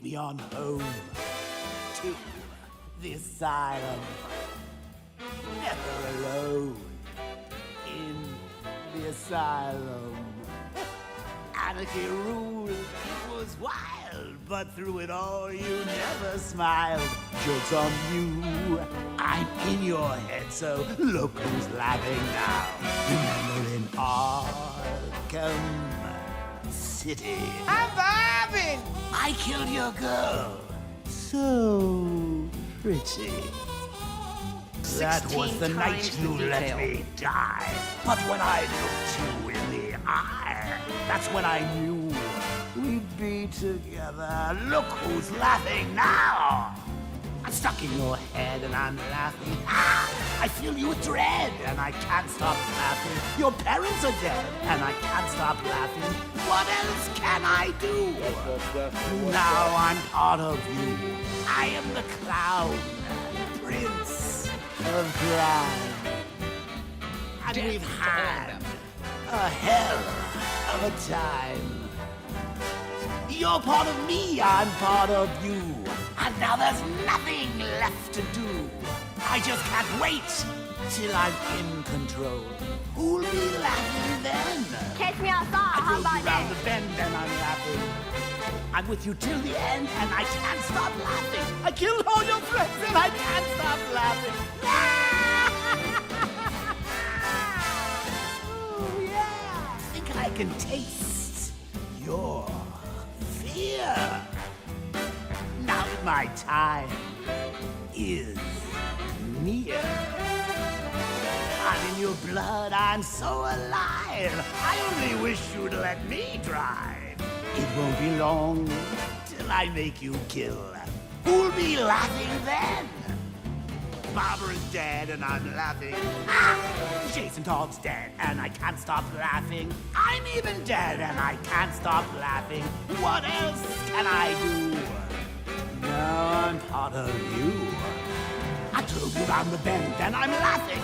Take me on home to the asylum. Never alone in the asylum. Anarchy ruled, it was wild, but through it all you never smiled. Joke's on you, I'm in your head, so look who's laughing now. Remember in Arkham City, I'm vibing! I killed your girl, so pretty. That was 16 the night times you the let detail. me die. But when I looked you in the eye, that's when I knew we'd be together. Look who's laughing now. I'm stuck in your head and I'm laughing. I feel you with dread and I can't stop laughing. Your parents are dead and I can't stop laughing. What else can I do? Now I'm part of you. I am the clown, prince of crime. And we've had a hell of a time. You're part of me, I'm part of you. And now there's nothing left to do. I just can't wait till I'm in control. Who'll be laughing then? Catch me outside, how I about drove you round that? the bend and I'm laughing. I'm with you till the end and I can't stop laughing. I killed all your friends and I can't stop laughing. Oh yeah. Think I can taste your fear. Now that my time is near. I'm in your blood, I'm so alive. I only wish you'd let me drive. It won't be long till I make you kill. Who'll be laughing then? Barbara's dead and I'm laughing. Jason Todd's dead and I can't stop laughing. I'm even dead and I can't stop laughing. What else can I do? Now I'm part of you. I drove you round the bend and I'm laughing.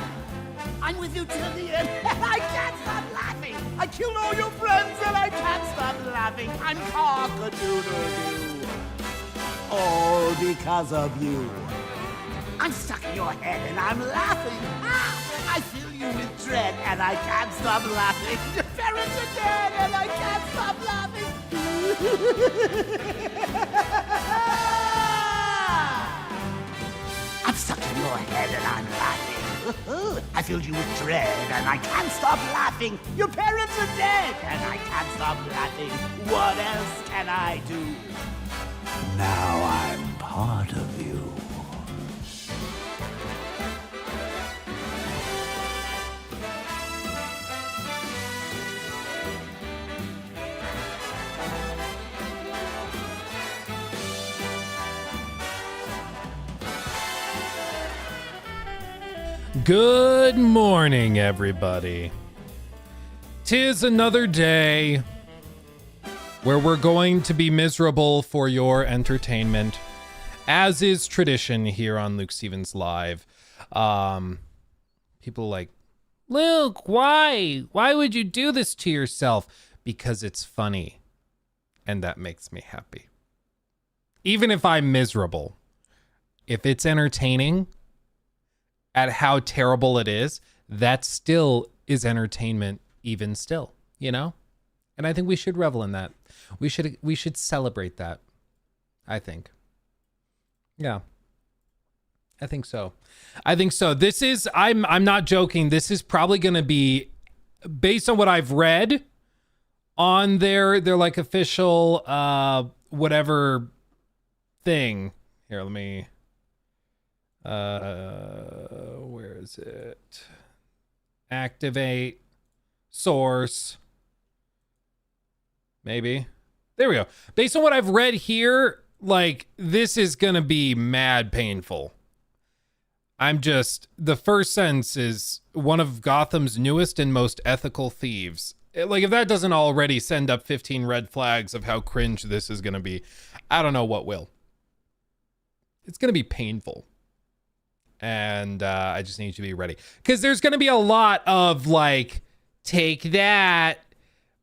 I'm with you till the end and I can't stop laughing. I killed all your friends and I can't stop laughing. I'm cock-a-doodle-doo. All because of you. I'm stuck in your head and I'm laughing. I feel you with dread and I can't stop laughing. Your parents are dead and I can't stop laughing. I'm stuck in your head and I'm laughing. I filled you with dread and I can't stop laughing. Your parents are dead and I can't stop laughing. What else can I do? Now I'm part of you. Good morning, everybody. 'Tis another day where we're going to be miserable for your entertainment, as is tradition here on Luke Stevens Live. People are like, Luke, why? Why would you do this to yourself? Because it's funny, and that makes me happy. Even if I'm miserable, if it's entertaining at how terrible it is, that still is entertainment even still, you know? And I think we should revel in that. We should celebrate that, I think. Yeah. I think so. This is, I'm not joking. This is probably going to be, based on what I've read on their like official whatever thing. Here, let me where is it? Activate source. Maybe. There we go. Based on what I've read here, like, this is gonna be mad painful. The first sentence is one of Gotham's newest and most ethical thieves. Like, if that doesn't already send up 15 red flags of how cringe this is gonna be, I don't know what will. It's gonna be painful. And I just need you to be ready. Because there's going to be a lot of, like, take that,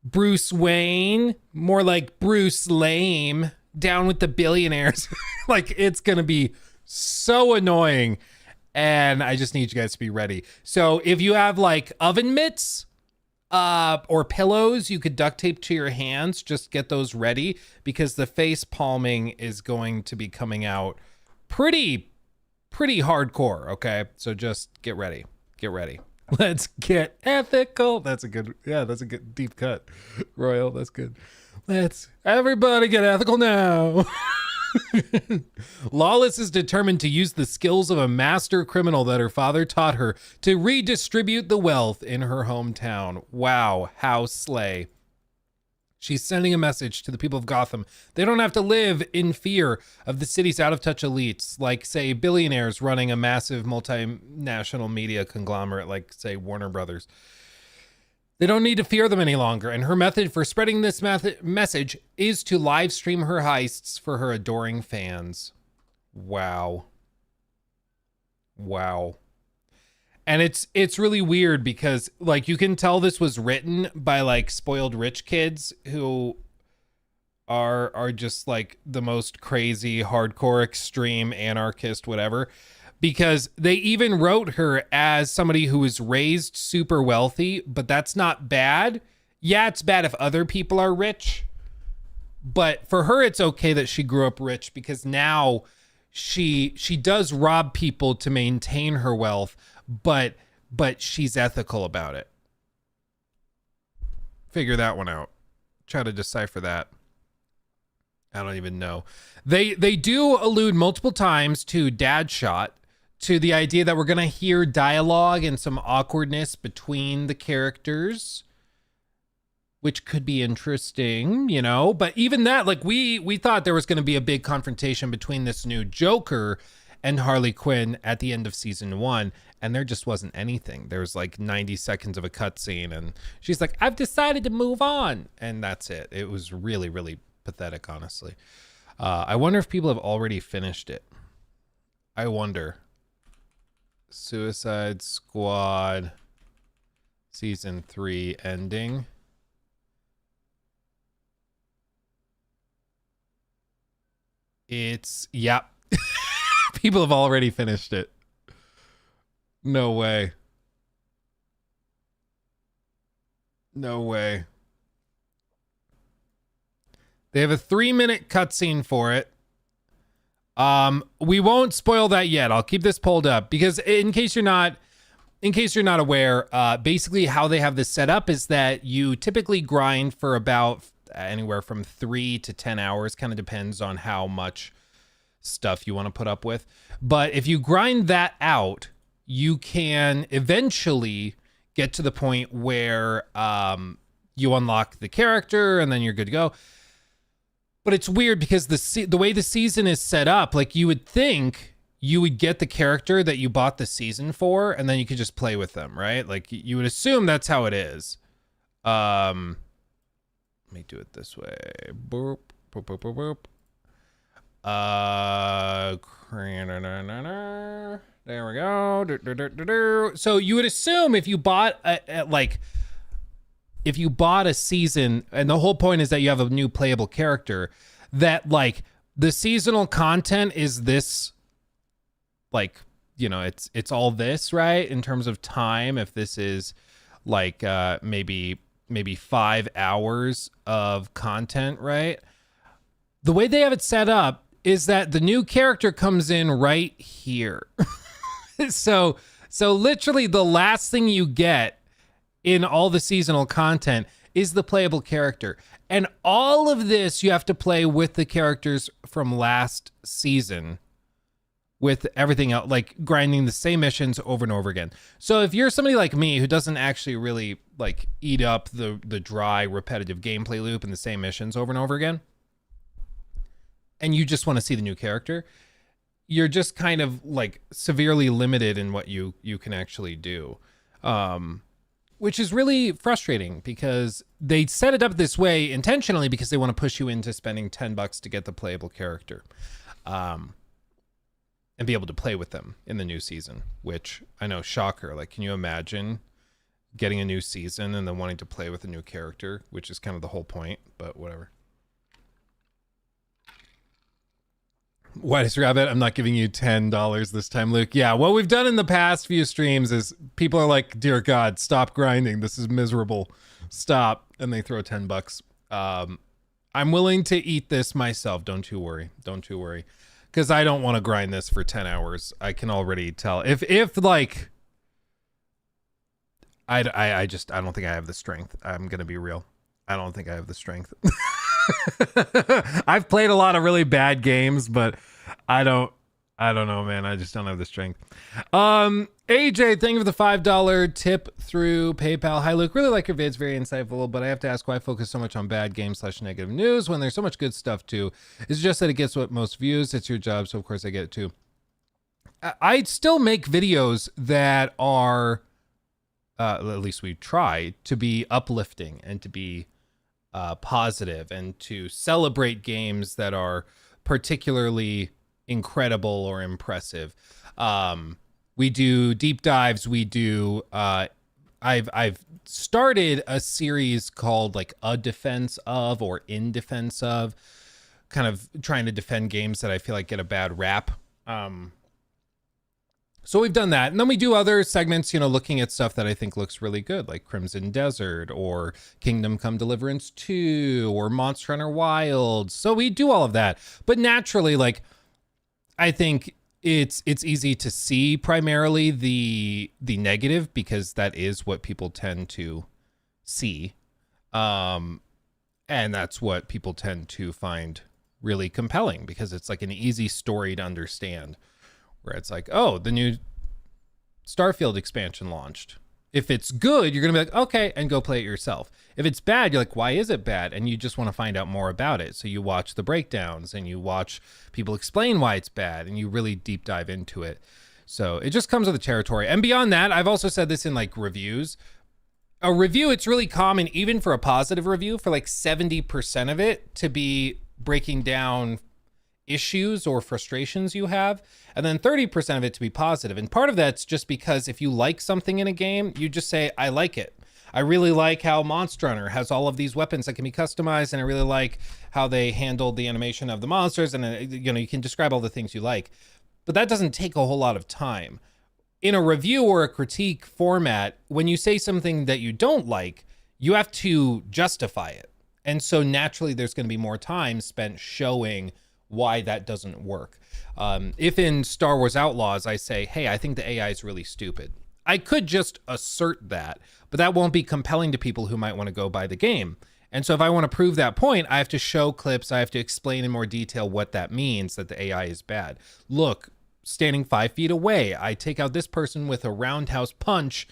Bruce Wayne, more like Bruce Lame, down with the billionaires. Like, it's going to be so annoying. And I just need you guys to be ready. So if you have like oven mitts or pillows you could duct tape to your hands, just get those ready, because the face palming is going to be coming out pretty hardcore. Okay, so just get ready. Let's get ethical. That's a good deep cut, Royal. That's good. Let's everybody get ethical now. Lawless is determined to use the skills of a master criminal that her father taught her to redistribute the wealth in her hometown. Wow, how slay. She's sending a message to the people of Gotham. They don't have to live in fear of the city's out-of-touch elites, like, say, billionaires running a massive multinational media conglomerate like, say, Warner Brothers. They don't need to fear them any longer, and her method for spreading this message is to live stream her heists for her adoring fans. Wow. And it's really weird because, like, you can tell this was written by, like, spoiled rich kids who are just, like, the most crazy, hardcore, extreme, anarchist, whatever. Because they even wrote her as somebody who was raised super wealthy, but that's not bad. Yeah, it's bad if other people are rich. But for her, it's okay that she grew up rich, because now she does rob people to maintain her wealth, but she's ethical about it. Figure that one out. Try to decipher that. I don't even know. They do allude multiple times to Dad Shot, to the idea that we're going to hear dialogue and some awkwardness between the characters, which could be interesting, you know. But even that, like, we thought there was going to be a big confrontation between this new Joker and Harley Quinn at the end of season 1, and there just wasn't anything. There was like 90 seconds of a cutscene, and she's like, I've decided to move on, and that's it. It was really, really pathetic, honestly. I wonder if people have already finished it. I wonder. Suicide Squad season 3 ending. Yep. People have already finished it. No way. They have a 3-minute cutscene for it. We won't spoil that yet. I'll keep this pulled up because in case you're not aware, basically how they have this set up is that you typically grind for about anywhere from 3 to 10 hours. Kind of depends on how much stuff you want to put up with. But if you grind that out, you can eventually get to the point where you unlock the character and then you're good to go. But it's weird because the way the season is set up, like, you would think you would get the character that you bought the season for, and then you could just play with them, right? Like, you would assume that's how it is. Let me do it this way. Boop, boop, boop, boop, boop. There we go. So you would assume if you bought if you bought a season, and the whole point is that you have a new playable character, that, like, the seasonal content is this, like, you know, it's all this, right? In terms of time, if this is like maybe 5 hours of content, right? The way they have it set up is that the new character comes in right here. So literally the last thing you get in all the seasonal content is the playable character. And all of this you have to play with the characters from last season, with everything else, like grinding the same missions over and over again. So if you're somebody like me who doesn't actually really, like, eat up the dry, repetitive gameplay loop and the same missions over and over again, and you just want to see the new character, you're just kind of, like, severely limited in what you can actually do. Which is really frustrating because they set it up this way intentionally because they want to push you into spending $10 to get the playable character, and be able to play with them in the new season, which I know, shocker. Like, can you imagine getting a new season and then wanting to play with a new character, which is kind of the whole point, but whatever. Whitest Rabbit, I'm not giving you $10 this time, Luke. Yeah, what we've done in the past few streams is people are like, dear God, stop grinding. This is miserable. Stop. And they throw $10. I'm willing to eat this myself. Don't you worry. Don't you worry. Because I don't want to grind this for 10 hours. I can already tell. If like, I don't think I have the strength. I'm going to be real. I don't think I have the strength. I've played a lot of really bad games, but I don't know, man. I just don't have the strength. AJ, thank you for the $5 tip through PayPal. Hi, Luke. Really like your vids. Very insightful, but I have to ask why I focus so much on bad games / negative news when there's so much good stuff too. It's just that it gets what most views. It's your job, so of course I get it too. I still make videos that are, at least we try to be uplifting and to be positive and to celebrate games that are particularly incredible or impressive. We do deep dives. We do I've started a series called like A Defense Of or In Defense Of, kind of trying to defend games that I feel like get a bad rap. So we've done that. And then we do other segments, looking at stuff that I think looks really good, like Crimson Desert or Kingdom Come Deliverance 2 or Monster Hunter Wilds. So we do all of that. But naturally, like, I think it's easy to see primarily the negative because that is what people tend to see. And that's what people tend to find really compelling because it's like an easy story to understand. Where it's like, oh, the new Starfield expansion launched. If it's good, you're going to be like, okay, and go play it yourself. If it's bad, you're like, why is it bad? And you just want to find out more about it. So you watch the breakdowns and you watch people explain why it's bad and you really deep dive into it. So it just comes with the territory. And beyond that, I've also said this in like reviews. A review, it's really common, even for a positive review, for like 70% of it to be breaking down issues or frustrations you have, and then 30% of it to be positive. And part of that's just because if you like something in a game, you just say, I like it. I really like how Monster Hunter has all of these weapons that can be customized, and I really like how they handled the animation of the monsters, and you can describe all the things you like. But that doesn't take a whole lot of time. In a review or a critique format, when you say something that you don't like, you have to justify it. And so naturally there's going to be more time spent showing why that doesn't work. If in Star Wars Outlaws I say, hey, I think the AI is really stupid, I could just assert that, but that won't be compelling to people who might want to go buy the game. And so if I want to prove that point, I have to show clips, I have to explain in more detail what that means, that the AI is bad. Look, standing 5 feet away, I take out this person with a roundhouse punch,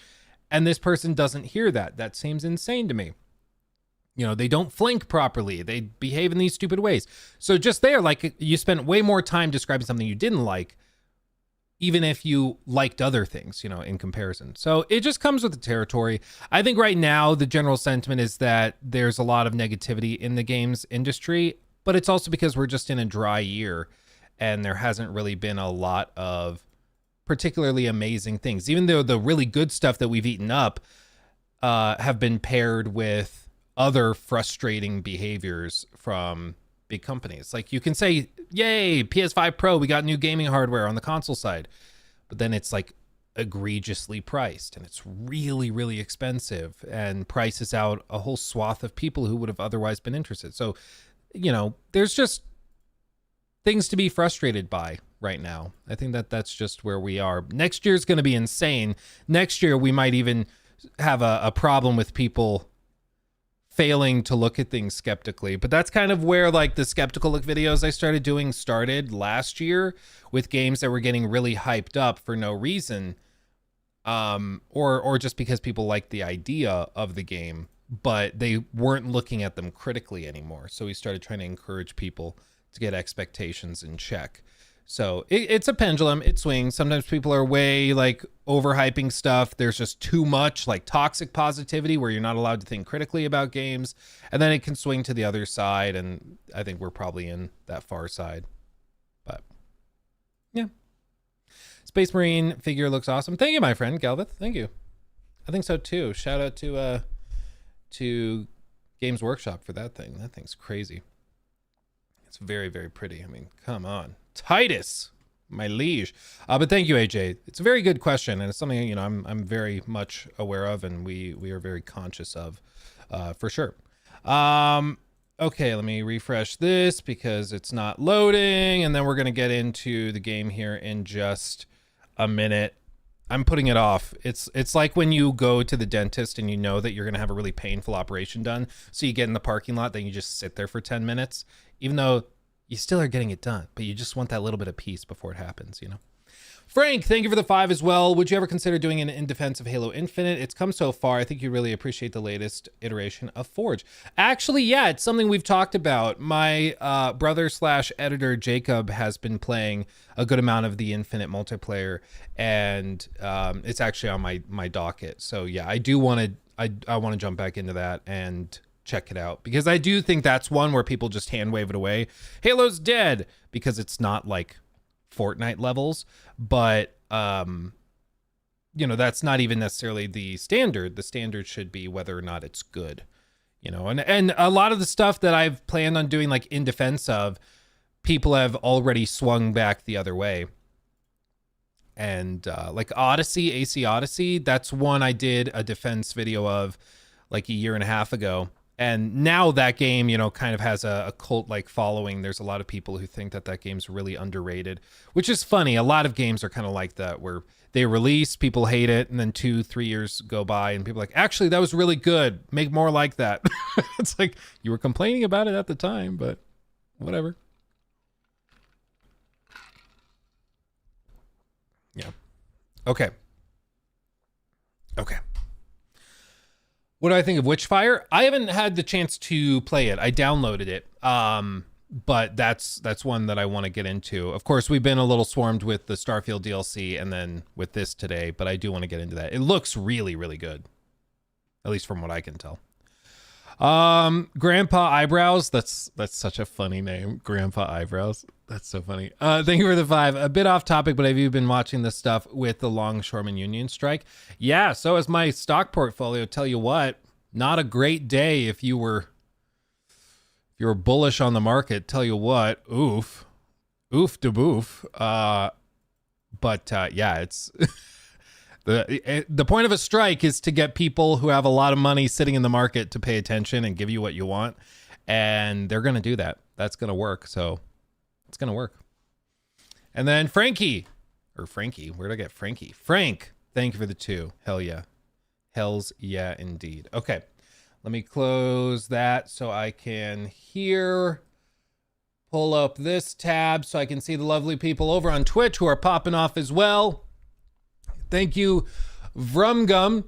and this person doesn't hear that. That seems insane to me. They don't flank properly. They behave in these stupid ways. So just there, like, you spent way more time describing something you didn't like, even if you liked other things, in comparison. So it just comes with the territory. I think right now the general sentiment is that there's a lot of negativity in the games industry, but it's also because we're just in a dry year and there hasn't really been a lot of particularly amazing things, even though the really good stuff that we've eaten up have been paired with other frustrating behaviors from big companies. Like, you can say, yay, PS5 Pro, we got new gaming hardware on the console side, but then it's like egregiously priced and it's really, really expensive and prices out a whole swath of people who would have otherwise been interested. So, there's just things to be frustrated by right now. I think that that's just where we are. Next year's going to be insane. Next year, we might even have a problem with people failing to look at things skeptically. But that's kind of where like the skeptical look videos I started last year with games that were getting really hyped up for no reason, or just because people liked the idea of the game, but they weren't looking at them critically anymore. So we started trying to encourage people to get expectations in check. So it's a pendulum. It swings. Sometimes people are way like overhyping stuff. There's just too much like toxic positivity where you're not allowed to think critically about games. And then it can swing to the other side. And I think we're probably in that far side. But yeah. Space Marine figure looks awesome. Thank you, my friend Galvith. Thank you. I think so too. Shout out to Games Workshop for that thing. That thing's crazy. It's very, very pretty. I mean, come on. Titus, my liege. But thank you, AJ. It's a very good question, and it's something, you know, I'm very much aware of, and we are very conscious of, for sure. Okay, let me refresh this because it's not loading, and then we're gonna get into the game here in just a minute. I'm putting it off. It's like when you go to the dentist and you know that you're gonna have a really painful operation done, so you get in the parking lot, then you just sit there for 10 minutes, even though you still are getting it done, but you just want that little bit of peace before it happens, you know? Frank, thank you for the 5 as well. Would you ever consider doing an in defense of Halo Infinite? It's come so far. I think you really appreciate the latest iteration of Forge. Actually, yeah, it's something we've talked about. My brother/editor Jacob has been playing a good amount of the Infinite multiplayer, and it's actually on my docket. So yeah, I do want to I want to jump back into that and check it out, because I do think that's one where people just hand wave it away. Halo's dead because it's not like Fortnite levels, but you know, that's not even necessarily the standard. The standard should be whether or not it's good, you know. And a lot of the stuff that I've planned on doing, like in defense of, people have already swung back the other way. And like Odyssey, AC Odyssey, that's one I did a defense video of like a year and a half ago. And now that game, you know, kind of has a cult-like following. There's a lot of people who think that game's really underrated, which is funny. A lot of games are kind of like that, where they release, people hate it, and then 2-3 years go by, and people are like, actually, that was really good. Make more like that. It's like, you were complaining about it at the time, but whatever. Yeah. Okay. What do I think of Witchfire? I haven't had the chance to play it. I downloaded it, but that's one that I want to get into. Of course, we've been a little swarmed with the Starfield DLC and then with this today, but I do want to get into that. It looks really, really good, at least from what I can tell. Grandpa Eyebrows. That's such a funny name, Grandpa Eyebrows. That's so funny. Thank you for the 5. A bit off topic, but have you been watching this stuff with the Longshoremen Union strike? Yeah, so is my stock portfolio. Tell you what, not a great day if you were bullish on the market. Tell you what, oof de boof. But yeah, it's the point of a strike is to get people who have a lot of money sitting in the market to pay attention and give you what you want, and they're going to do that. That's going to work. So it's going to work. And then Frankie, where'd I get Frankie? Frank, thank you for the 2. Hell yeah. Hells yeah, indeed. Okay. Let me close that so I can pull up this tab so I can see the lovely people over on Twitch who are popping off as well. Thank you, Vrumgun,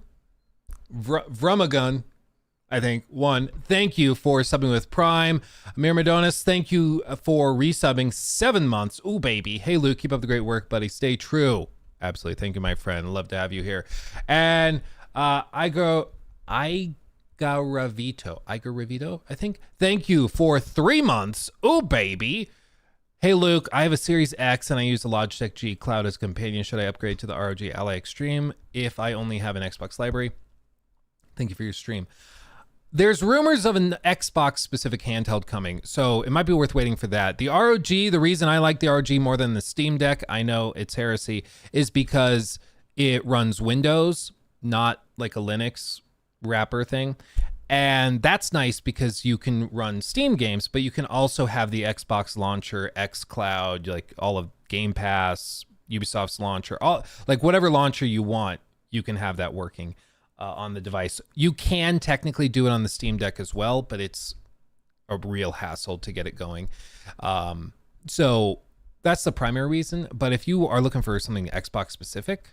I think, 1. Thank you for subbing with Prime. Amir Madonis, thank you for resubbing 7 months. Ooh, baby. Hey, Luke, keep up the great work, buddy. Stay true. Absolutely. Thank you, my friend. Love to have you here. And Igaravito, I think. Thank you for 3 months. Ooh, baby. Hey, Luke, I have a Series X and I use the Logitech G Cloud as a companion. Should I upgrade to the ROG Ally Extreme if I only have an Xbox library? Thank you for your stream. There's rumors of an Xbox specific handheld coming, so it might be worth waiting for that. The ROG, the reason I like the ROG more than the Steam Deck, I know it's heresy, is because it runs Windows, not like a Linux wrapper thing. And that's nice because you can run Steam games, but you can also have the Xbox launcher, xCloud, like all of Game Pass, Ubisoft's launcher, all like whatever launcher you want, you can have that working on the device. You can technically do it on the Steam Deck as well, but it's a real hassle to get it going. So that's the primary reason. But if you are looking for something Xbox specific,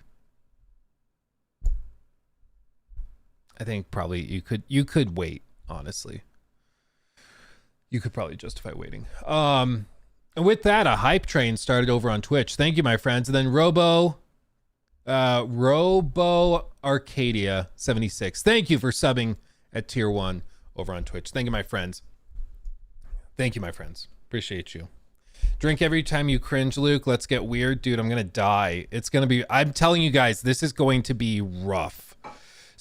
I think probably you could wait, honestly. You could probably justify waiting. And with that, a hype train started over on Twitch. Thank you, my friends. And then Robo Arcadia 76. Thank you for subbing at tier 1 over on Twitch. Thank you, my friends. Thank you, my friends. Appreciate you. Drink every time you cringe, Luke. Let's get weird. Dude, I'm going to die. It's going to be, I'm telling you guys, this is going to be rough.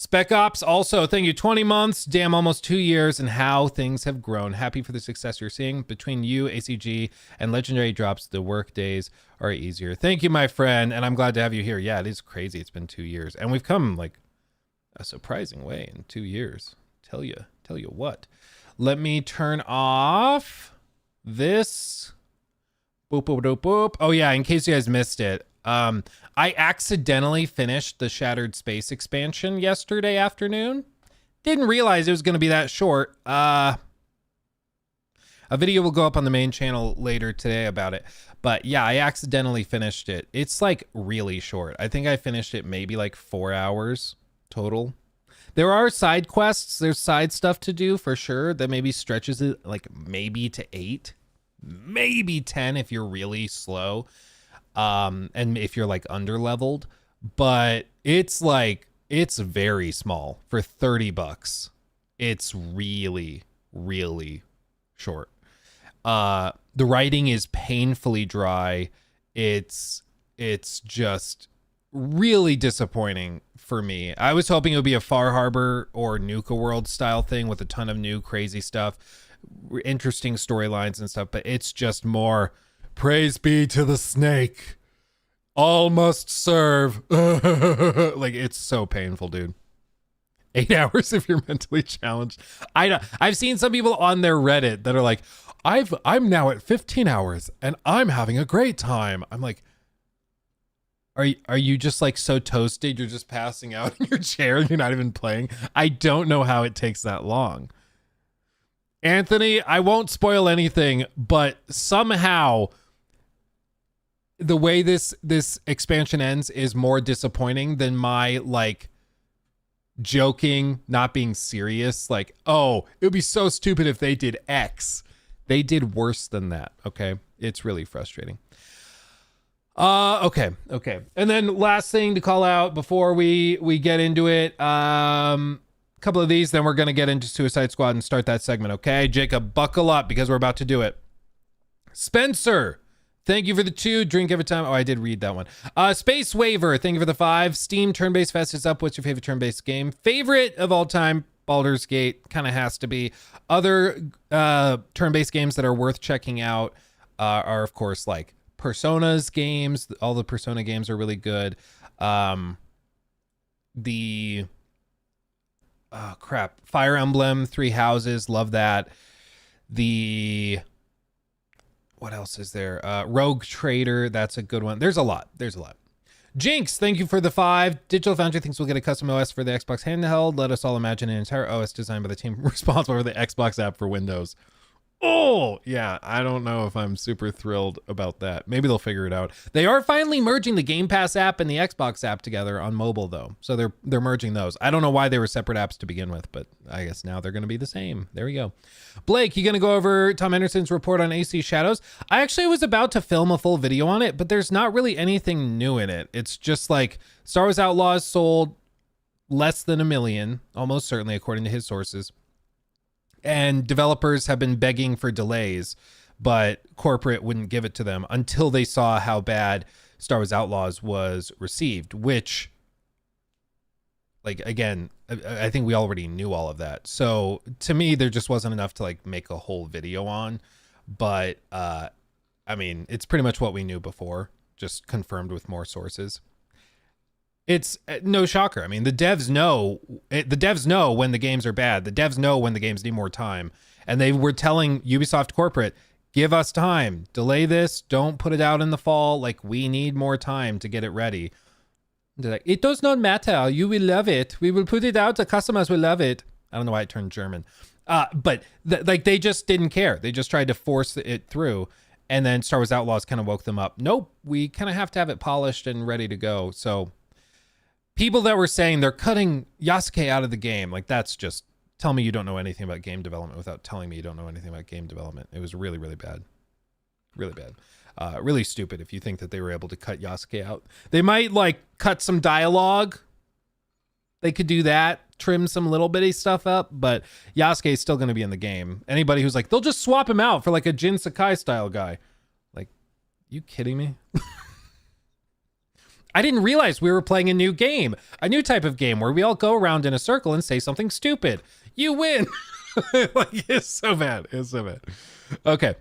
Spec Ops also, thank you. 20 months, damn, almost 2 years, and how things have grown. Happy for the success you're seeing. Between you, ACG, and Legendary drops, the work days are easier. Thank you, my friend, and I'm glad to have you here. Yeah, it is crazy. It's been 2 years, and we've come like a surprising way in 2 years. Tell you what. Let me turn off this. Boop, boop, boop, boop. Oh yeah, in case you guys missed it. I accidentally finished the Shattered Space expansion yesterday afternoon. Didn't realize it was going to be that short. A video will go up on the main channel later today about it. But yeah, I accidentally finished it. It's like really short. I think I finished it maybe like 4 hours total. There are side quests. There's side stuff to do for sure that maybe stretches it like maybe to 8, maybe 10 if you're really slow. And if you're like under leveled, but it's very small for $30. It's really, really short. The writing is painfully dry. It's just really disappointing for me. I was hoping it would be a Far Harbor or Nuka World style thing with a ton of new crazy stuff, interesting storylines and stuff, but it's just more praise be to the snake. All must serve. Like, it's so painful, dude. 8 hours if you're mentally challenged. I've seen some people on their Reddit that are like, I'm now at 15 hours and I'm having a great time. I'm like, are you just like so toasted you're just passing out in your chair and you're not even playing? I don't know how it takes that long. Anthony, I won't spoil anything, but somehow the way this expansion ends is more disappointing than my like joking, not being serious. Like, oh, it would be so stupid if they did X. They did worse than that. Okay. It's really frustrating. Okay. And then last thing to call out before we get into it. Couple of these, then we're going to get into Suicide Squad and start that segment. Okay. Jacob, buckle up because we're about to do it. Spencer, thank you for the 2. Drink every time. Oh, I did read that one. Space Waver, thank you for the 5. Steam Turn-Based Fest is up. What's your favorite turn-based game? Favorite of all time, Baldur's Gate. Kind of has to be. Other turn-based games that are worth checking out are, of course, like Persona's games. All the Persona games are really good. Fire Emblem, Three Houses. Love that. What else is there? Rogue Trader, that's a good one. There's a lot. Jinx, thank you for the 5. Digital Foundry thinks we'll get a custom OS for the Xbox handheld. Let us all imagine an entire OS designed by the team responsible for the Xbox app for Windows. Oh, yeah, I don't know if I'm super thrilled about that. Maybe they'll figure it out. They are finally merging the Game Pass app and the Xbox app together on mobile, though. So they're merging those. I don't know why they were separate apps to begin with, but I guess now they're going to be the same. There we go. Blake, you going to go over Tom Henderson's report on AC Shadows? I actually was about to film a full video on it, but there's not really anything new in it. It's just like Star Wars Outlaws sold less than 1 million, almost certainly according to his sources. And developers have been begging for delays, but corporate wouldn't give it to them until they saw how bad Star Wars Outlaws was received, which, like, again, I think we already knew all of that. So to me, there just wasn't enough to like make a whole video on. But I mean, it's pretty much what we knew before, just confirmed with more sources. It's no shocker. I mean, the devs know when the games are bad. The devs know when the games need more time. And they were telling Ubisoft corporate, give us time, delay this, don't put it out in the fall. Like, we need more time to get it ready. They're like, it does not matter. You will love it. We will put it out. The customers will love it. I don't know why it turned German. But they just didn't care. They just tried to force it through. And then Star Wars Outlaws kind of woke them up. Nope, we kind of have to have it polished and ready to go. So people that were saying they're cutting Yasuke out of the game, like, that's just, tell me you don't know anything about game development without telling me you don't know anything about game development. It was really, really bad. Really bad. Really stupid if you think that they were able to cut Yasuke out. They might, like, cut some dialogue. They could do that, trim some little bitty stuff up, but Yasuke is still going to be in the game. Anybody who's like, they'll just swap him out for, like, a Jin Sakai style guy. Like, you kidding me? I didn't realize we were playing a new game, a new type of game where we all go around in a circle and say something stupid. You win. Like, it's so bad. It's so bad. Okay.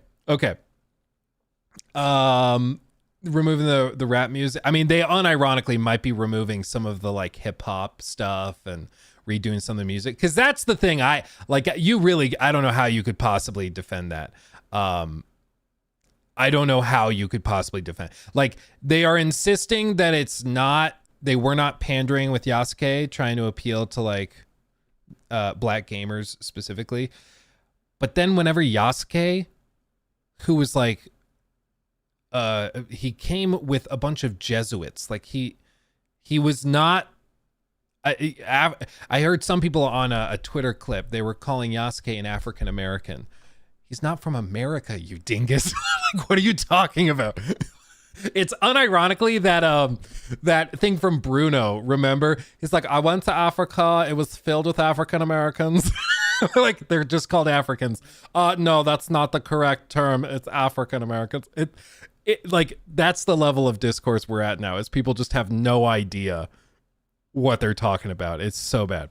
Removing the rap music. I mean, they unironically might be removing some of the like hip hop stuff and redoing some of the music, because that's the thing. I don't know how you could possibly defend that. I don't know how you could possibly defend. Like, they are insisting that they were not pandering with Yasuke, trying to appeal to like black gamers specifically. But then whenever Yasuke, who was like, he came with a bunch of Jesuits. Like he was not. I heard some people on a Twitter clip, they were calling Yasuke an African American. He's not from America, you dingus. Like, what are you talking about? It's unironically that thing from Bruno. Remember, he's like, I went to Africa. It was filled with African Americans. Like, they're just called Africans. No, that's not the correct term. It's African Americans. It like, that's the level of discourse we're at now, is people just have no idea what they're talking about. It's so bad.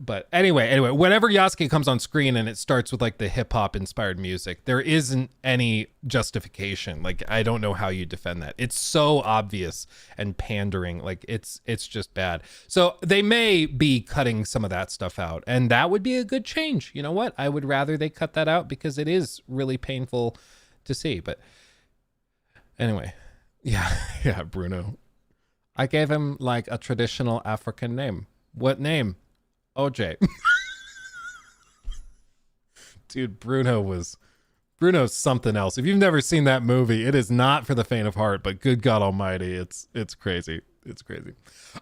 But anyway, whenever Yasuke comes on screen and it starts with like the hip hop inspired music, there isn't any justification. Like, I don't know how you defend that. It's so obvious and pandering. Like, it's just bad. So they may be cutting some of that stuff out, and that would be a good change. You know what? I would rather they cut that out, because it is really painful to see. But anyway, yeah, Bruno. I gave him like a traditional African name. What name? OJ. Dude, Bruno's something else. If you've never seen that movie, it is not for the faint of heart, but good God almighty, it's crazy. It's crazy.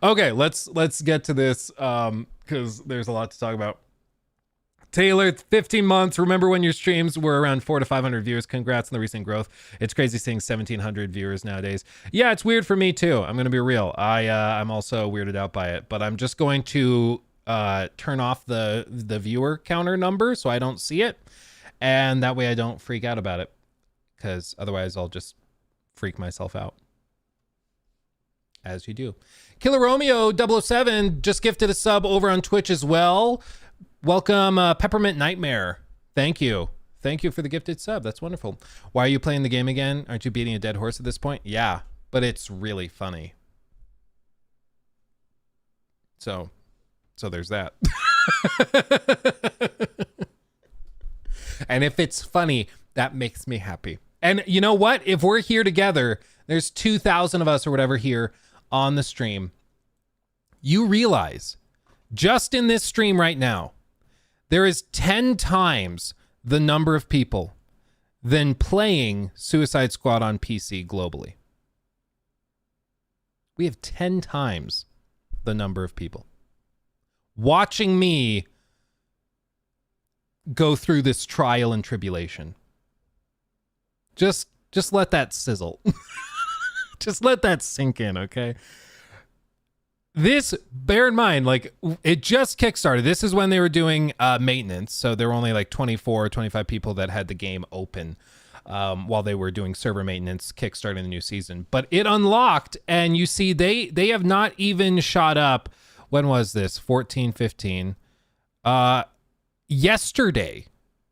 Okay, let's get to this, because there's a lot to talk about. Taylor, 15 months. Remember when your streams were around 400 to 500 viewers? Congrats on the recent growth. It's crazy seeing 1,700 viewers nowadays. Yeah, it's weird for me too. I'm going to be real. I'm also weirded out by it, but I'm just going to turn off the viewer counter number so I don't see it. And that way I don't freak out about it, because otherwise I'll just freak myself out. As you do. Killer Romeo 007 just gifted a sub over on Twitch as well. Welcome, Peppermint Nightmare. Thank you for the gifted sub. That's wonderful. Why are you playing the game again? Aren't you beating a dead horse at this point? Yeah, but it's really funny. So there's that. And if it's funny, that makes me happy. And you know what? If we're here together, there's 2,000 of us or whatever here on the stream. You realize, just in this stream right now, there is 10 times the number of people than playing Suicide Squad on PC globally. We have 10 times the number of people watching me go through this trial and tribulation. Just let that sizzle. Just let that sink in, okay? This, bear in mind, like, it just kickstarted. This is when they were doing maintenance. So there were only like 24 or 25 people that had the game open while they were doing server maintenance, kickstarting the new season. But it unlocked, and you see they have not even shot up. When was this? 14, 15. Yesterday,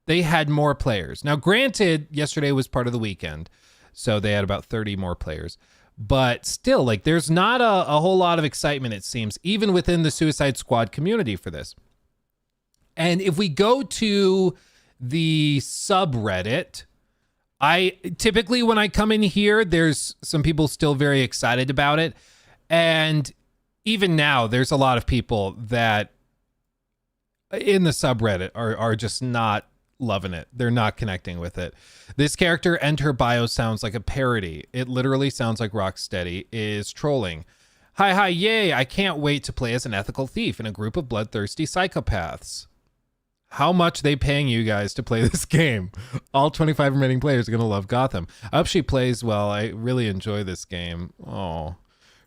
they had more players. Now, granted, yesterday was part of the weekend, so they had about 30 more players. But still, like, there's not a whole lot of excitement, it seems, even within the Suicide Squad community for this. And if we go to the subreddit, typically when I come in here, there's some people still very excited about it. And even now, there's a lot of people that in the subreddit are just not loving it. They're not connecting with it. This character and her bio sounds like a parody. It literally sounds like Rocksteady is trolling. Hi, yay, I can't wait to play as an ethical thief in a group of bloodthirsty psychopaths. How much they paying you guys to play this game? All 25 remaining players are going to love Gotham. I hope she plays well. I really enjoy this game. Oh.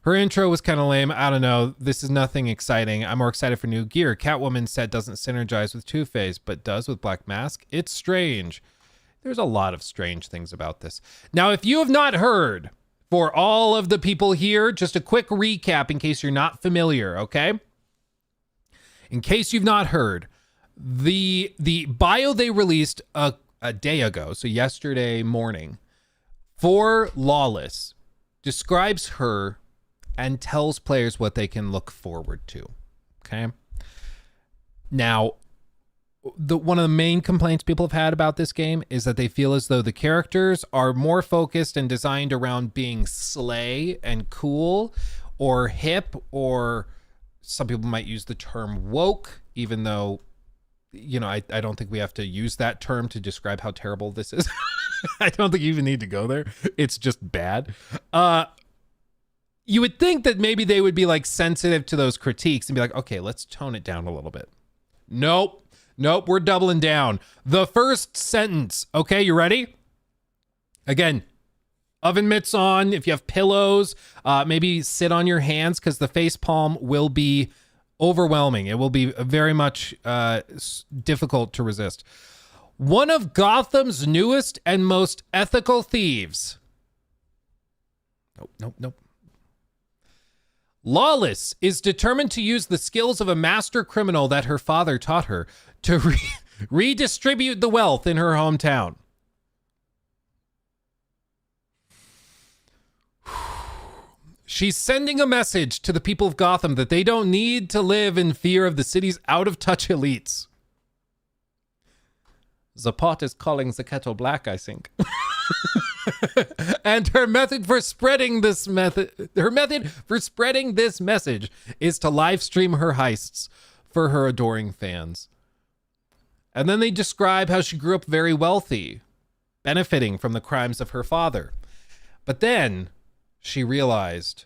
Her intro was kind of lame. I don't know. This is nothing exciting. I'm more excited for new gear. Catwoman set doesn't synergize with Two-Face, but does with Black Mask. It's strange. There's a lot of strange things about this. Now, if you have not heard For all of the people here, just a quick recap in case you're not familiar, okay? In case you've not heard, the bio they released a day ago, so yesterday morning, for Lawless describes her and tells players what they can look forward to, okay? Now, one of the main complaints people have had about this game is that they feel as though the characters are more focused and designed around being slay and cool or hip, or some people might use the term woke, even though, you know, I don't think we have to use that term to describe how terrible this is. I don't think you even need to go there. It's just bad. You would think that maybe they would be like sensitive to those critiques and be like, okay, let's tone it down a little bit. Nope, we're doubling down. The first sentence, okay, you ready? Again, oven mitts on. If you have pillows, maybe sit on your hands because the face palm will be overwhelming. It will be very much difficult to resist. One of Gotham's newest and most ethical thieves. Nope. Lawless is determined to use the skills of a master criminal that her father taught her to redistribute the wealth in her hometown. She's sending a message to the people of Gotham that they don't need to live in fear of the city's out-of-touch elites. The pot is calling the kettle black, I think. And her method for spreading this message is to live stream her heists for her adoring fans. And then they describe how she grew up very wealthy, benefiting from the crimes of her father. But then she realized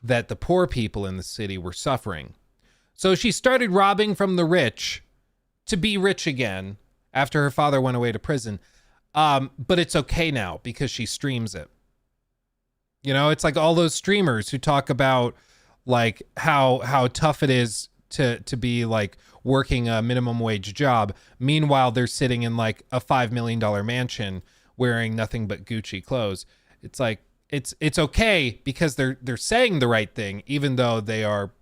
that the poor people in the city were suffering. So she started robbing from the rich to be rich again after her father went away to prison. But it's okay now because she streams it. You know, it's like all those streamers who talk about like how tough it is to be like working a minimum wage job. Meanwhile, they're sitting in like a $5 million mansion wearing nothing but Gucci clothes. It's like, it's okay because they're saying the right thing, even though they are,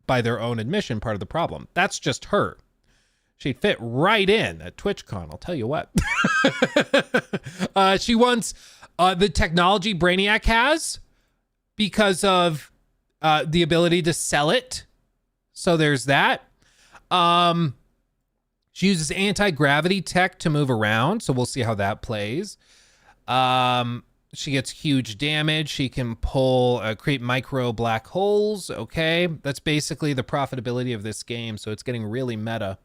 by their own admission, part of the problem. That's just her. She'd fit right in at TwitchCon, I'll tell you what. She wants the technology Brainiac has because of the ability to sell it. So there's that. She uses anti-gravity tech to move around, so we'll see how that plays. She gets huge damage. She can create micro black holes. Okay, that's basically the profitability of this game, so it's getting really meta.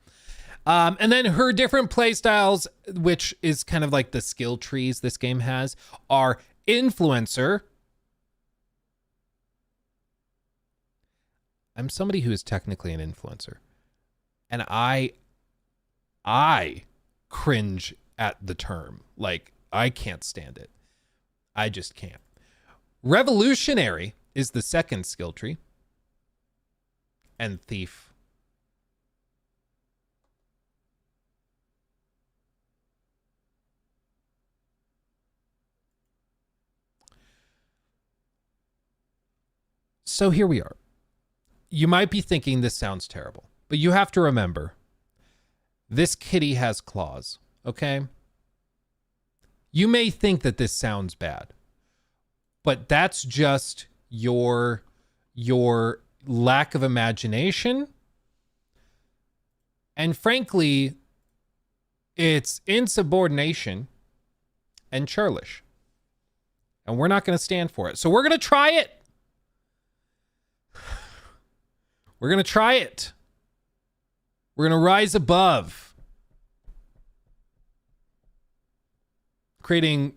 And then her different play styles, which is kind of like the skill trees this game has, are influencer. I'm somebody who is technically an influencer, and I cringe at the term. Like, I can't stand it. I just can't. Revolutionary is the second skill tree, and thief. So here we are. You might be thinking this sounds terrible, but you have to remember, this kitty has claws, okay? You may think that this sounds bad, but that's just your lack of imagination. And frankly, it's insubordination and churlish. And we're not going to stand for it. So we're going to try it. We're going to try it. We're going to rise above creating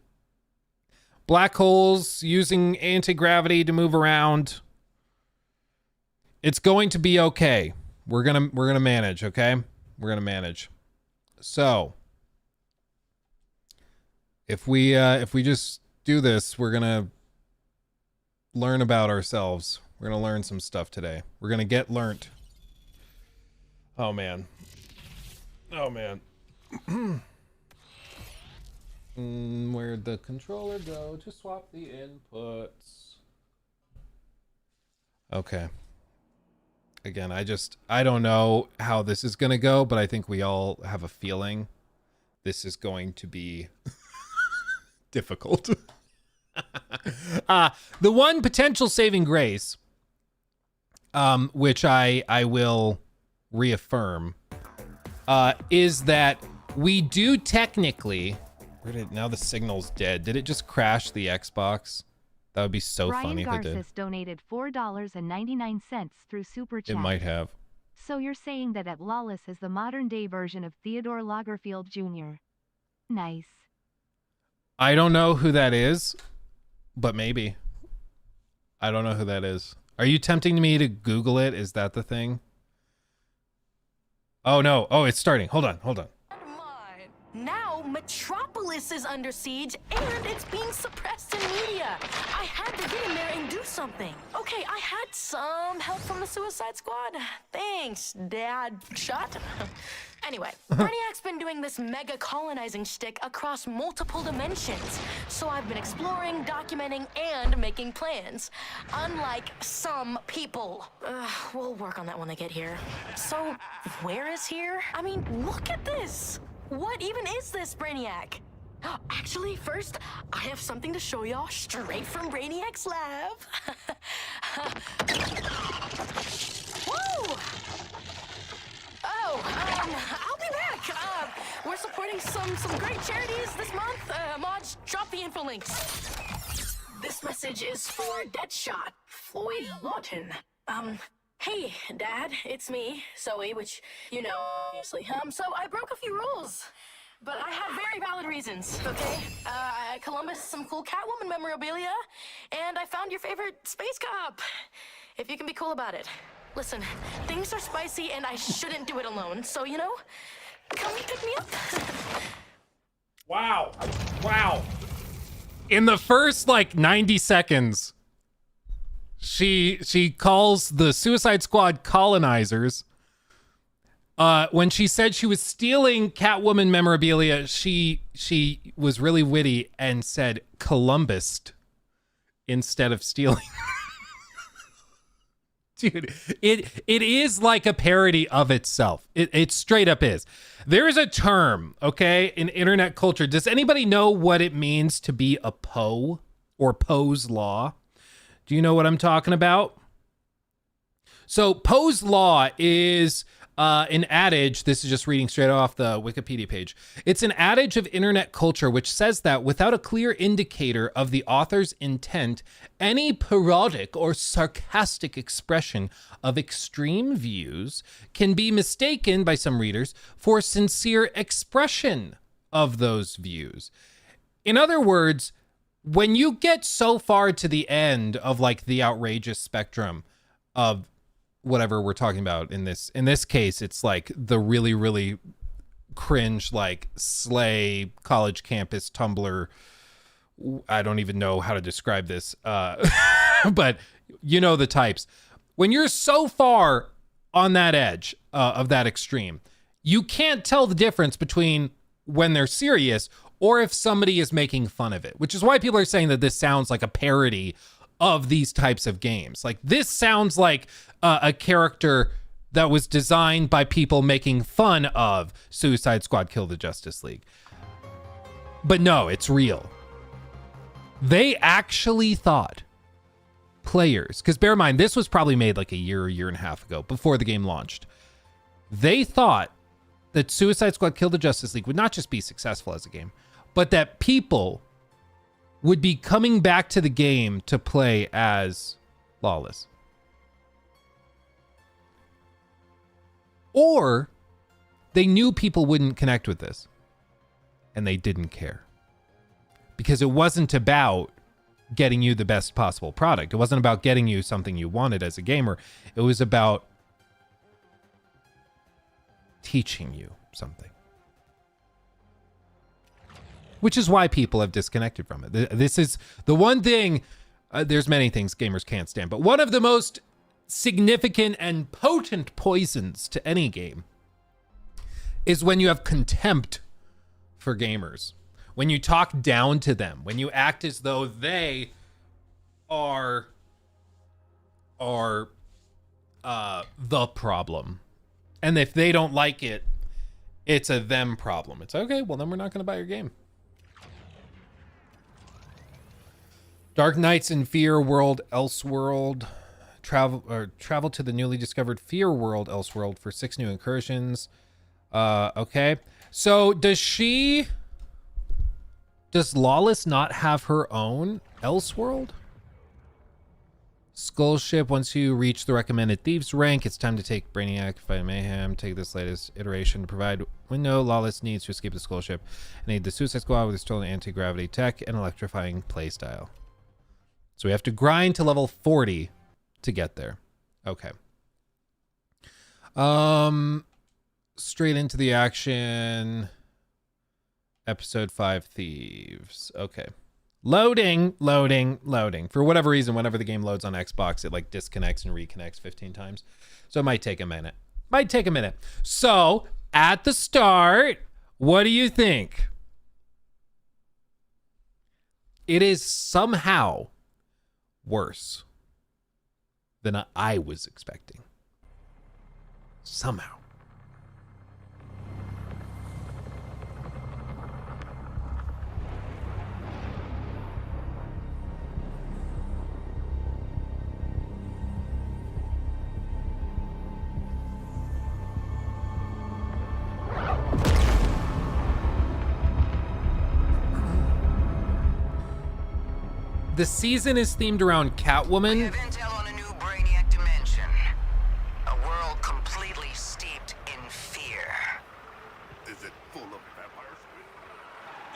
black holes, using anti-gravity to move around. It's going to be okay. We're going to manage, okay? We're going to manage. So, if we just do this, we're going to learn about ourselves. We're going to learn some stuff today. We're going to get learnt. Oh, man. Oh, man. Where'd the controller go to swap the inputs? Okay. Again, I don't know how this is going to go, but I think we all have a feeling this is going to be difficult. The one potential saving grace, which I will reaffirm, is that we do technically... Now the signal's dead. Did it just crash the Xbox? That would be so funny if it did. Garces donated $4.99 through Super Chat. It might have. So you're saying that Lawless is the modern-day version of Theodore Lagerfield Jr. Nice. I don't know who that is, but maybe. I don't know who that is. Are you tempting me to Google it? Is that the thing? Oh, no. Oh, it's starting. Hold on. Now Metropolis is under siege and it's being suppressed in media. I had to get in there and do something. Okay, I had some help from the Suicide Squad. Thanks, Dad. Shot. Anyway, Brainiac's been doing this mega colonizing shtick across multiple dimensions. So I've been exploring, documenting, and making plans. Unlike some people. We'll work on that when they get here. So, where is here? I mean, look at this. What even is this, Brainiac? Actually, first, I have something to show y'all straight from Brainiac's lab. Woo! Oh, I'll be back. We're supporting some great charities this month. Mods, drop the info links. This message is for Deadshot, Floyd Lawton. Hey, Dad, it's me, Zoe, which you know, obviously. So I broke a few rules, but I had very valid reasons, okay? Columbus, some cool Catwoman memorabilia, and I found your favorite space cop, if you can be cool about it. Listen, things are spicy and I shouldn't do it alone, so, you know, come pick me up. Wow. In the first, 90 seconds... She calls the Suicide Squad colonizers. When she said she was stealing Catwoman memorabilia, she was really witty and said Columbus instead of stealing. Dude, it is like a parody of itself. It straight up is. There is a term, okay, in internet culture. Does anybody know what it means to be a Poe or Poe's Law? Do you know what I'm talking about? So Poe's Law is an adage. This is just reading straight off the Wikipedia page. It's an adage of internet culture which says that without a clear indicator of the author's intent, any parodic or sarcastic expression of extreme views can be mistaken by some readers for sincere expression of those views. In other words, when you get so far to the end of the outrageous spectrum of whatever we're talking about in this case, it's the really, really cringe, slay college campus Tumblr. I don't even know how to describe this, but you know the types. When you're so far on that edge of that extreme, you can't tell the difference between when they're serious or if somebody is making fun of it, which is why people are saying that this sounds like a parody of these types of games. This sounds like a character that was designed by people making fun of Suicide Squad Kill the Justice League. But no, it's real. They actually thought players, because bear in mind, this was probably made a year and a half ago before the game launched. They thought that Suicide Squad Kill the Justice League would not just be successful as a game, but that people would be coming back to the game to play as Lawless. Or they knew people wouldn't connect with this, and they didn't care. Because it wasn't about getting you the best possible product. It wasn't about getting you something you wanted as a gamer. It was about teaching you something. Which is why people have disconnected from it. This is the one thing, there's many things gamers can't stand, but one of the most significant and potent poisons to any game is when you have contempt for gamers. when you talk down to them, when you act as though they are the problem. And if they don't like it, it's a them problem. It's okay, well then we're not going to buy your game. Dark Knights in Fear World Elseworld. Travel to the newly discovered Fear World Elseworld for 6 new incursions. Okay. So does Lawless not have her own Elseworld? Skull Ship, once you reach the recommended Thieves rank, it's time to take Brainiac, fight Mayhem, take this latest iteration to provide window Lawless needs to escape the Skull Ship and aid the Suicide Squad with its stolen anti-gravity tech and electrifying playstyle. So we have to grind to level 40 to get there. Okay. Straight into the action. Episode 5 Thieves. Okay. Loading. For whatever reason, whenever the game loads on Xbox, it like disconnects and reconnects 15 times. So it might take a minute. So at the start, what do you think? It is somehow worse than I was expecting. Somehow. The season is themed around We Catwoman. have intel on a new Brainiac dimension. A world completely steeped in fear. Is it full of vampires?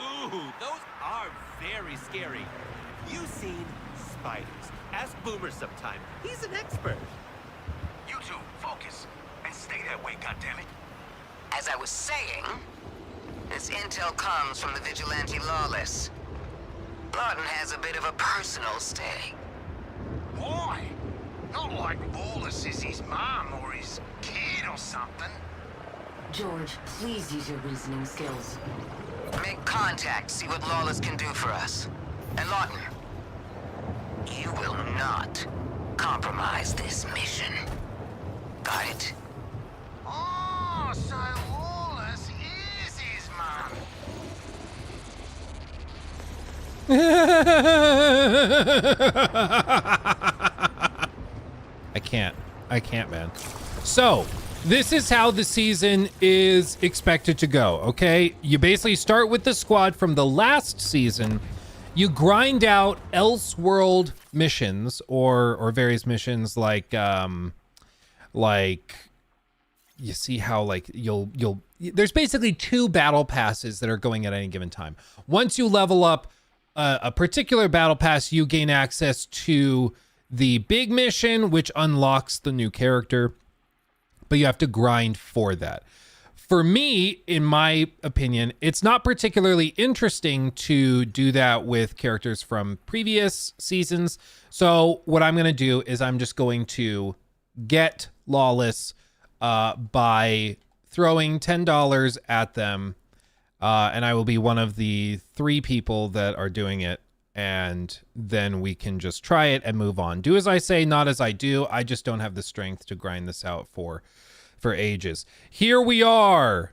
Ooh, those are very scary. You seen spiders? Ask Boomer sometime. He's an expert. You two, focus. And stay that way, goddammit. As I was saying, this intel comes from the vigilante Lawless. Lawton has a bit of a personal stake. Why? Not like Lawless is his mom or his kid or something. George, please use your reasoning skills. Make contact, see what Lawless can do for us. And Lawton, you will not compromise this mission. Got it? Oh, so Lawless is his mom. I can't, man. So, this is how the season is expected to go, okay? You basically start with the squad from the last season. You grind out Elseworld missions or various missions like you see how like you'll there's basically 2 battle passes that are going at any given time. Once you level up a particular battle pass, you gain access to the big mission, which unlocks the new character, but you have to grind for that. For me, in my opinion, it's not particularly interesting to do that with characters from previous seasons. So what I'm going to do is I'm just going to get Lawless by throwing $10 at them. And I will be one of the 3 people that are doing it. And then we can just try it and move on. Do as I say, not as I do. I just don't have the strength to grind this out for ages. Here we are.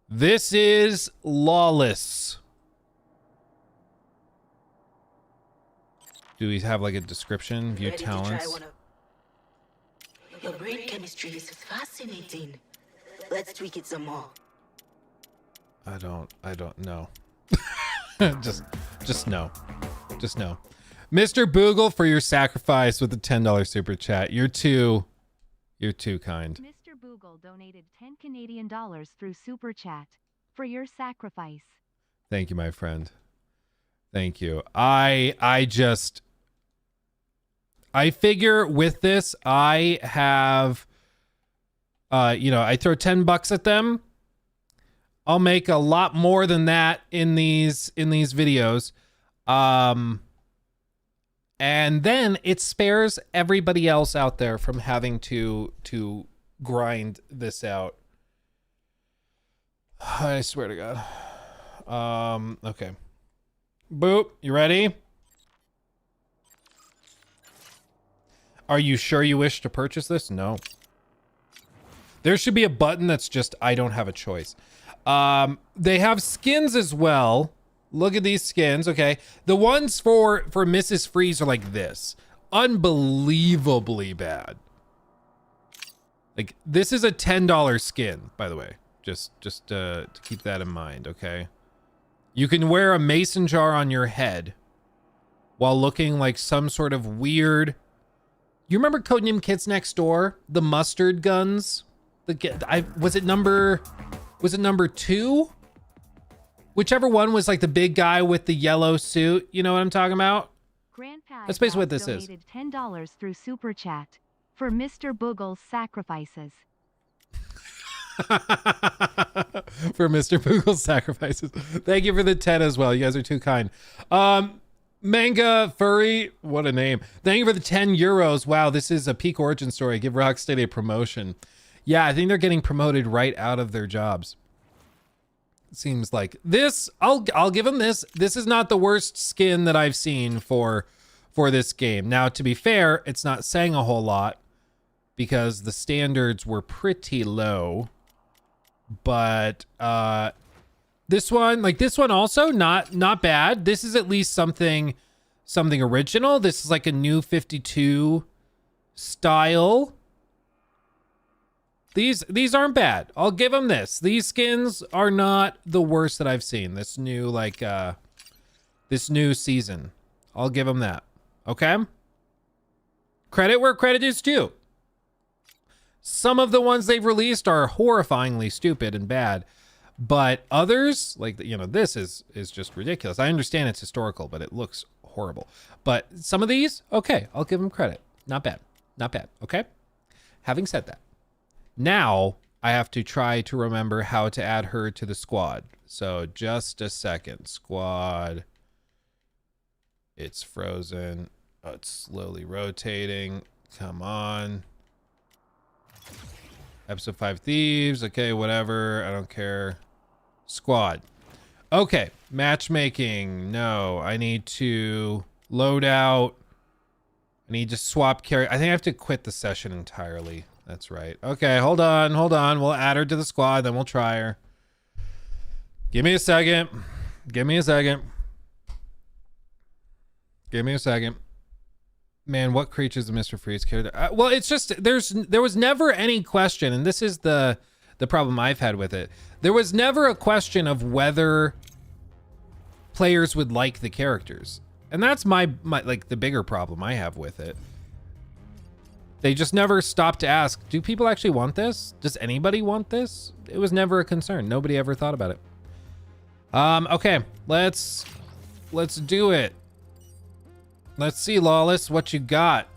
This is Lawless. Do we have like a description? View Ready to try talents. one of... Your brain chemistry is fascinating. Let's tweak it some more. I don't know. just no. Just no. Mr. Boogle, for your sacrifice with the $10 super chat. You're too kind. Mr. Boogle donated 10 Canadian dollars through Super Chat for your sacrifice. Thank you, my friend. Thank you. I figure with this, I have, I throw $10 at them. I'll make a lot more than that in these videos. And then it spares everybody else out there from having to grind this out. I swear to God. Okay. Boop. You ready? Are you sure you wish to purchase this? No. There should be a button that's just, I don't have a choice. They have skins as well. Look at these skins. Okay. The ones for Mrs. Freeze are like this. Unbelievably bad. Like, this is a $10 skin, by the way. Just to keep that in mind, okay? You can wear a mason jar on your head while looking like some sort of weird... You remember Codename Kids Next Door? The mustard guns? Was it number 2? Whichever one was like the big guy with the yellow suit. You know what I'm talking about? Grandpa That's basically what this is. donated $10 through Super Chat for Mr. Boogle's sacrifices. For Mr. Boogle's sacrifices. Thank you for the 10 as well. You guys are too kind. Manga Furry, what a name. Thank you for the 10 euros. Wow, this is a peak origin story. Give Rocksteady a promotion. Yeah, I think they're getting promoted right out of their jobs. Seems like this. I'll give them this. This is not the worst skin that I've seen for this game. Now, to be fair, it's not saying a whole lot because the standards were pretty low. But this one also not bad. This is at least something original. This is like a new 52 style. These aren't bad. I'll give them this. These skins are not the worst that I've seen. This new this new season. I'll give them that. Okay? Credit where credit is due. Some of the ones they've released are horrifyingly stupid and bad, but others, like, you know, this is just ridiculous. I understand it's historical, but it looks horrible. But some of these, okay, I'll give them credit. Not bad. Not bad. Okay? Having said that, now I have to try to remember how to add her to the squad. So just a second. Squad. It's frozen. Oh, it's slowly rotating. Come on. Episode 5 Thieves. Okay, whatever. I don't care. Squad. Okay. Matchmaking. No. I need to load out. I need to swap carry. I think I have to quit the session entirely. That's right. Okay, hold on. We'll add her to the squad, then we'll try her. Give me a second. Man, what creatures does Mr. Freeze care? Well, it's just there was never any question, and this is the problem I've had with it. There was never a question of whether players would like the characters, and that's my like the bigger problem I have with it. They just never stopped to ask, do people actually want this? Does anybody want this? It was never a concern. Nobody ever thought about it. Okay, let's do it. Let's see, Lawless, what you got.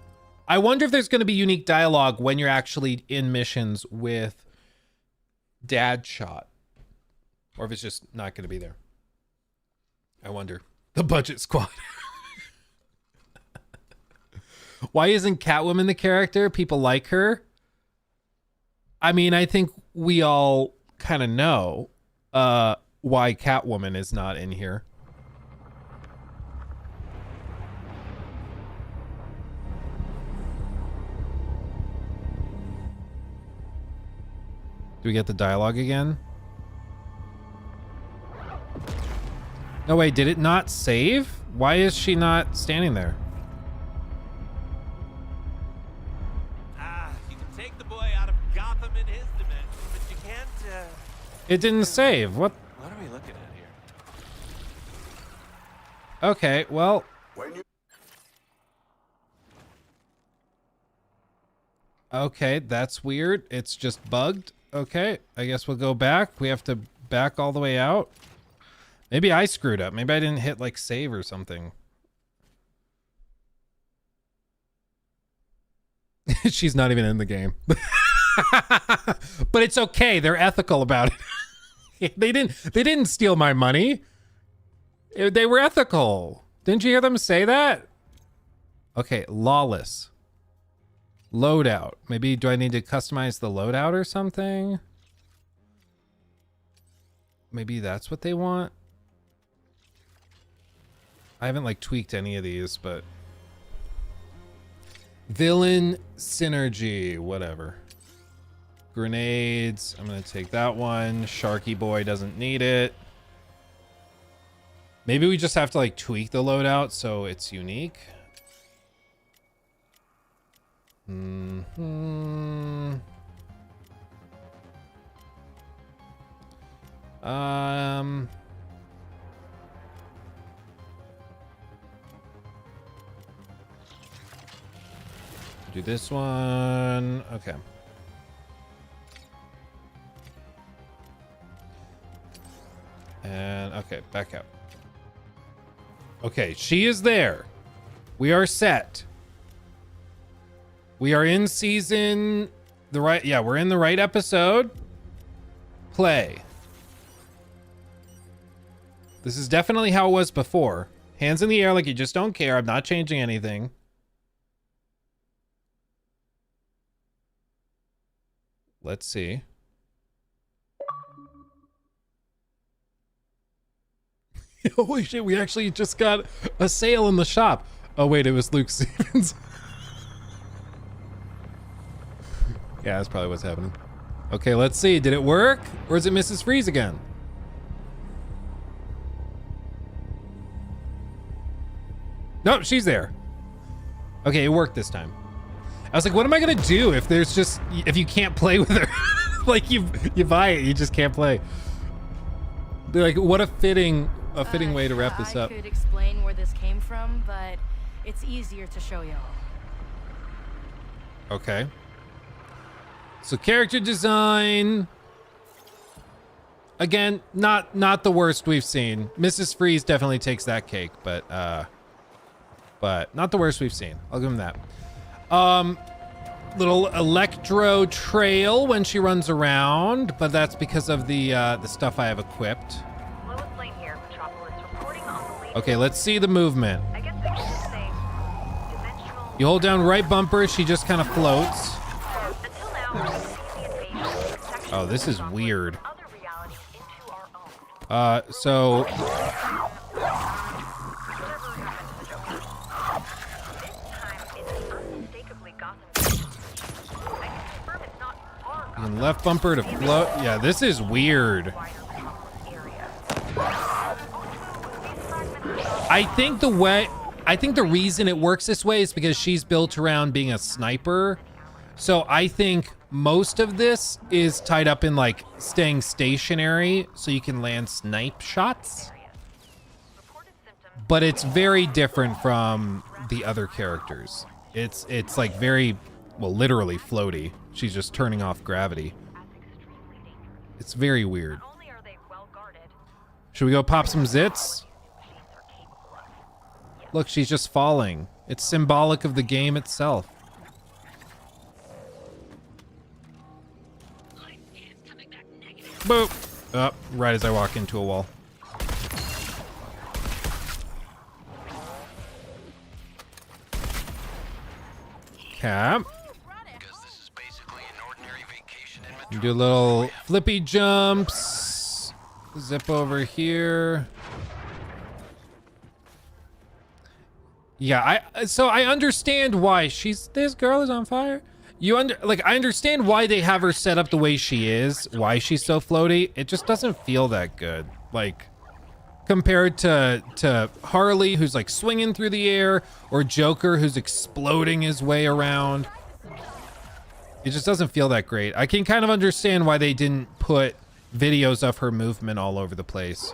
I wonder if there's going to be unique dialogue when you're actually in missions with Dad Shot. Or if it's just not going to be there. I wonder. The budget squad. Why isn't Catwoman the character? People like her. I mean, I think we all kind of know why Catwoman is not in here. Do we get the dialogue again? No, wait, did it not save? Why is she not standing there? You can take the boy out of Gotham in his dimension, but you can't, It didn't save. What What are we looking at here? Okay, well... Okay, that's weird. It's just bugged. Okay, I guess we'll go back. We have to back all the way out. Maybe I screwed up. Maybe I didn't hit like save or something. She's not even in the game. But it's okay. They're ethical about it. They didn't steal my money. They were ethical. Didn't you hear them say that? Okay, Lawless. Loadout. Maybe do I need to customize the loadout or something? Maybe that's what they want. I haven't like tweaked any of these, but villain synergy, whatever. Grenades, I'm gonna take that one. Sharky Boy doesn't need it. Maybe we just have to like tweak the loadout so it's unique. Do this one. Okay. And okay, back out. Okay, she is there. We are set. We are in season the right, yeah, we're in the right episode. Play. This is definitely how it was before. Hands in the air like you just don't care. I'm not changing anything. Let's see. Holy shit, we actually just got a sale in the shop. Oh wait, it was Luke Stevens. Yeah, that's probably what's happening. Okay, let's see. Did it work? Or is it Mrs. Freeze again? Nope, she's there. Okay, it worked this time. I was like, what am I gonna do if there's just, if you can't play with her? Like you buy it, you just can't play. They're like, what a fitting way to wrap this up. I could explain where this came from, but it's easier to show y'all. Okay. So character design. Again, not the worst we've seen. Mrs. Freeze definitely takes that cake, but not the worst we've seen. I'll give him that. Little electro trail when she runs around, but that's because of the stuff I have equipped. Lois Lane here, Metropolis, reporting on the latest. Okay, let's see the movement. I guess we should just say dimensional. You hold down right bumper, she just kind of floats. Until now, we've seen the invasion of protection Oh, this is from weird. other realities into our own. So and left bumper to float. Yeah, this is weird. I think the reason it works this way is because she's built around being a sniper. So I think most of this is tied up in like staying stationary so you can land snipe shots. But it's very different from the other characters. It's like very, well, literally floaty. She's just turning off gravity. It's very weird. Should we go pop some zits? Look, she's just falling. It's symbolic of the game itself. Boop. Oh, right as I walk into a wall. Cap. Do a little flippy jumps. Zip over here. Yeah, I understand why this girl is on fire. I understand why they have her set up the way she is, why she's so floaty. It just doesn't feel that good. Like compared to Harley, who's like swinging through the air, or Joker, who's exploding his way around. It just doesn't feel that great. I can kind of understand why they didn't put videos of her movement all over the place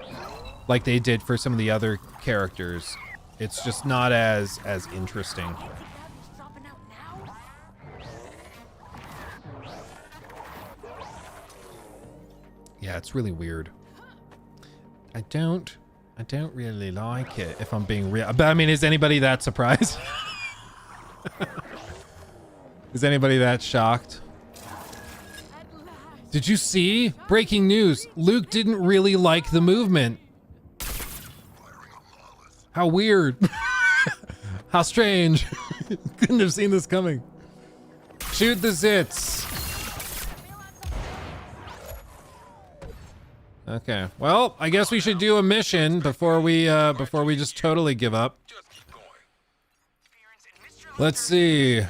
like they did for some of the other characters. It's just not as interesting. Yeah, it's really weird. I don't really like it, if I'm being real. But I mean, is anybody that surprised? Is anybody that shocked? Did you see? Breaking news. Luke didn't really like the movement. How weird. How strange. Couldn't have seen this coming. Shoot the zits. Okay. Well, I guess we should do a mission before we just totally give up. Let's see.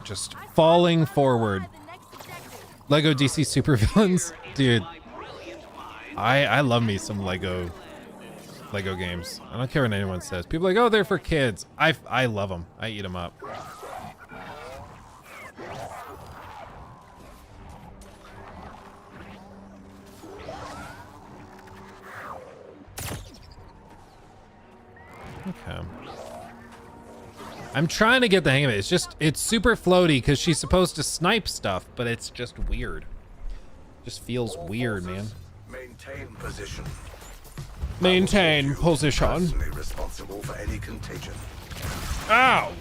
Just falling forward. Lego DC supervillains, dude. I love me some Lego games. I don't care what anyone says. People are like, oh, they're for kids. I love them. I eat them up. Okay. I'm trying to get the hang of it. It's super floaty because she's supposed to snipe stuff, but it's just weird. Just feels weird, man. Maintain position. Maintain position. Personally responsible for any contagion. Ow!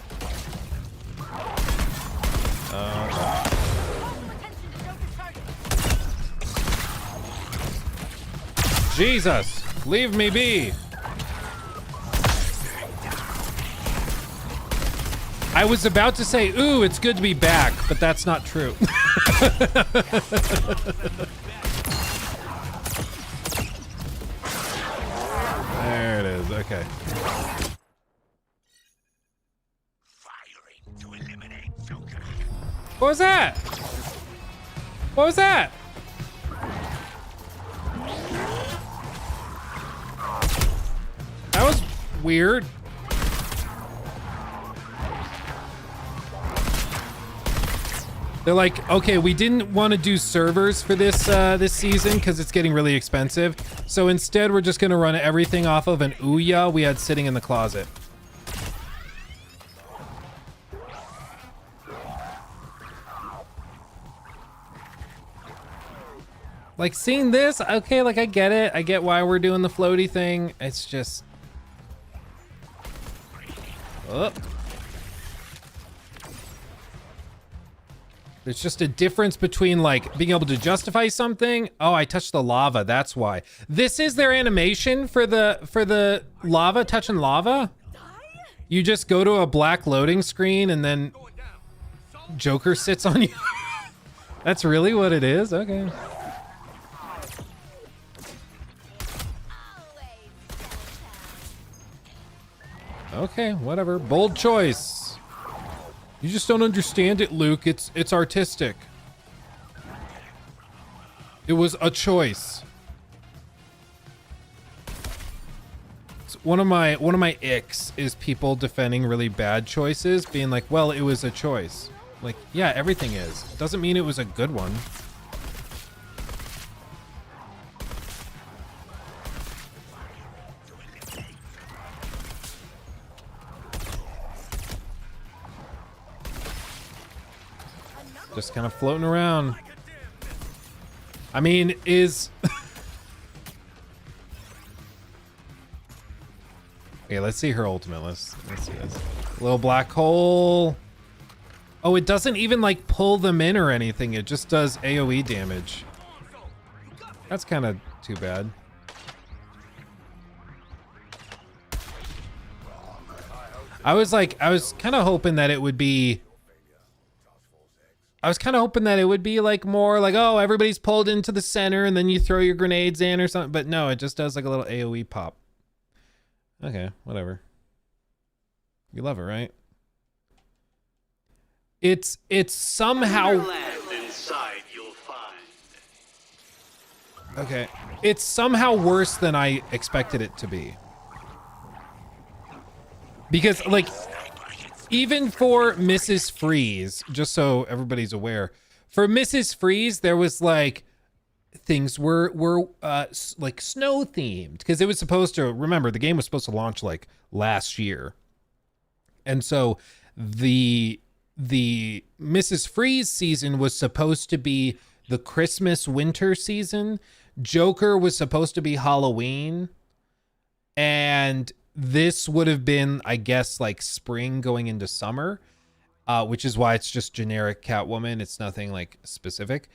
Jesus! Leave me be! I was about to say, ooh, it's good to be back, but that's not true. There it is, okay. What was that? What was that? That was weird. They're like, okay, we didn't want to do servers for this this season because it's getting really expensive. So instead, we're just going to run everything off of an Ouya we had sitting in the closet. Like, seeing this, okay, like, I get it. I get why we're doing the floaty thing. It's just... Oh. There's just a difference between, like, being able to justify something. Oh, I touched the lava. That's why. This is their animation for the lava, touching lava. You just go to a black loading screen and then Joker sits on you. That's really what it is? Okay. Okay, whatever. Bold choice. You just don't understand it, Luke. It's artistic. It was a choice. It's one of my icks is people defending really bad choices, being like, well, it was a choice. Like, yeah, everything is. Doesn't mean it was a good one. Just kind of floating around. I mean, is... Okay, let's see her ultimate. Let's see this. Little black hole. Oh, it doesn't even, like, pull them in or anything. It just does AoE damage. That's kind of too bad. I was kind of hoping that it would be... I was kind of hoping that it would be like more like, oh, everybody's pulled into the center and then you throw your grenades in or something. But no, it just does like a little AoE pop. Okay, whatever. You love it, right? It's somehow... Okay. It's somehow worse than I expected it to be. Because, like... Even for Mrs. Freeze, just so everybody's aware, for Mrs. Freeze, there was like things were like snow themed because it was supposed to. Remember, the game was supposed to launch like last year, and so the Mrs. Freeze season was supposed to be the Christmas winter season. Joker was supposed to be Halloween, and this would have been, I guess, like spring going into summer, which is why it's just generic Catwoman. It's nothing like specific.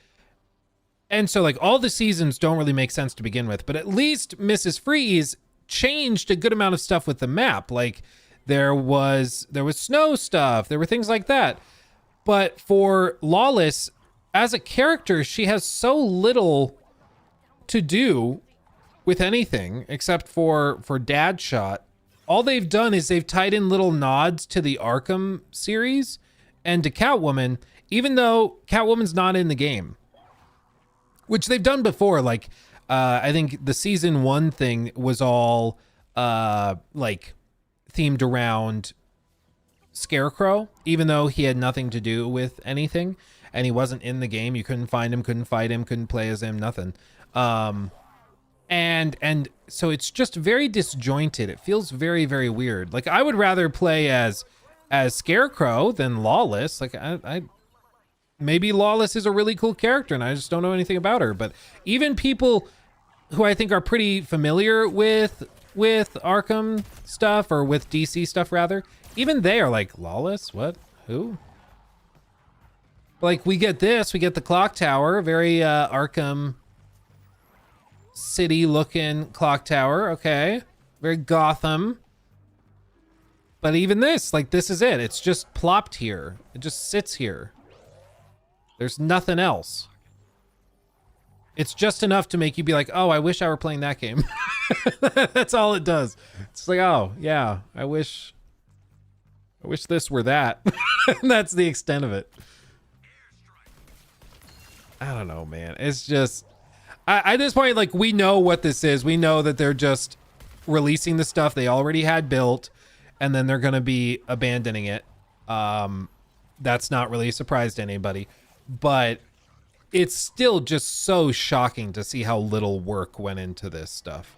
And so like all the seasons don't really make sense to begin with, but at least Mrs. Freeze changed a good amount of stuff with the map. Like there was snow stuff. There were things like that. But for Lawless, as a character, she has so little to do with anything except for Dad Shot. All they've done is they've tied in little nods to the Arkham series and to Catwoman, even though Catwoman's not in the game, which they've done before. Like, I think the season 1 thing was all like themed around Scarecrow, even though he had nothing to do with anything and he wasn't in the game. You couldn't find him, couldn't fight him, couldn't play as him, nothing. And so it's just very disjointed. It feels very, very weird. Like, I would rather play as Scarecrow than Lawless. Like, I maybe Lawless is a really cool character and I just don't know anything about her. But even people who I think are pretty familiar with Arkham stuff, or with DC stuff rather, even they are like, Lawless? What? Who? Like, we get the clock tower, very Arkham City looking clock tower. Okay. Very Gotham. But even this, like, this is it. It's just plopped here. It just sits here. There's nothing else. It's just enough to make you be like, oh, I wish I were playing that game. That's all it does. It's like, oh, yeah, I wish this were that. That's the extent of it. I don't know, man. It's just, at this point, like, we know what this is. We know that they're just releasing the stuff they already had built, and then they're going to be abandoning it. That's not really a surprise to anybody, but it's still just so shocking to see how little work went into this stuff.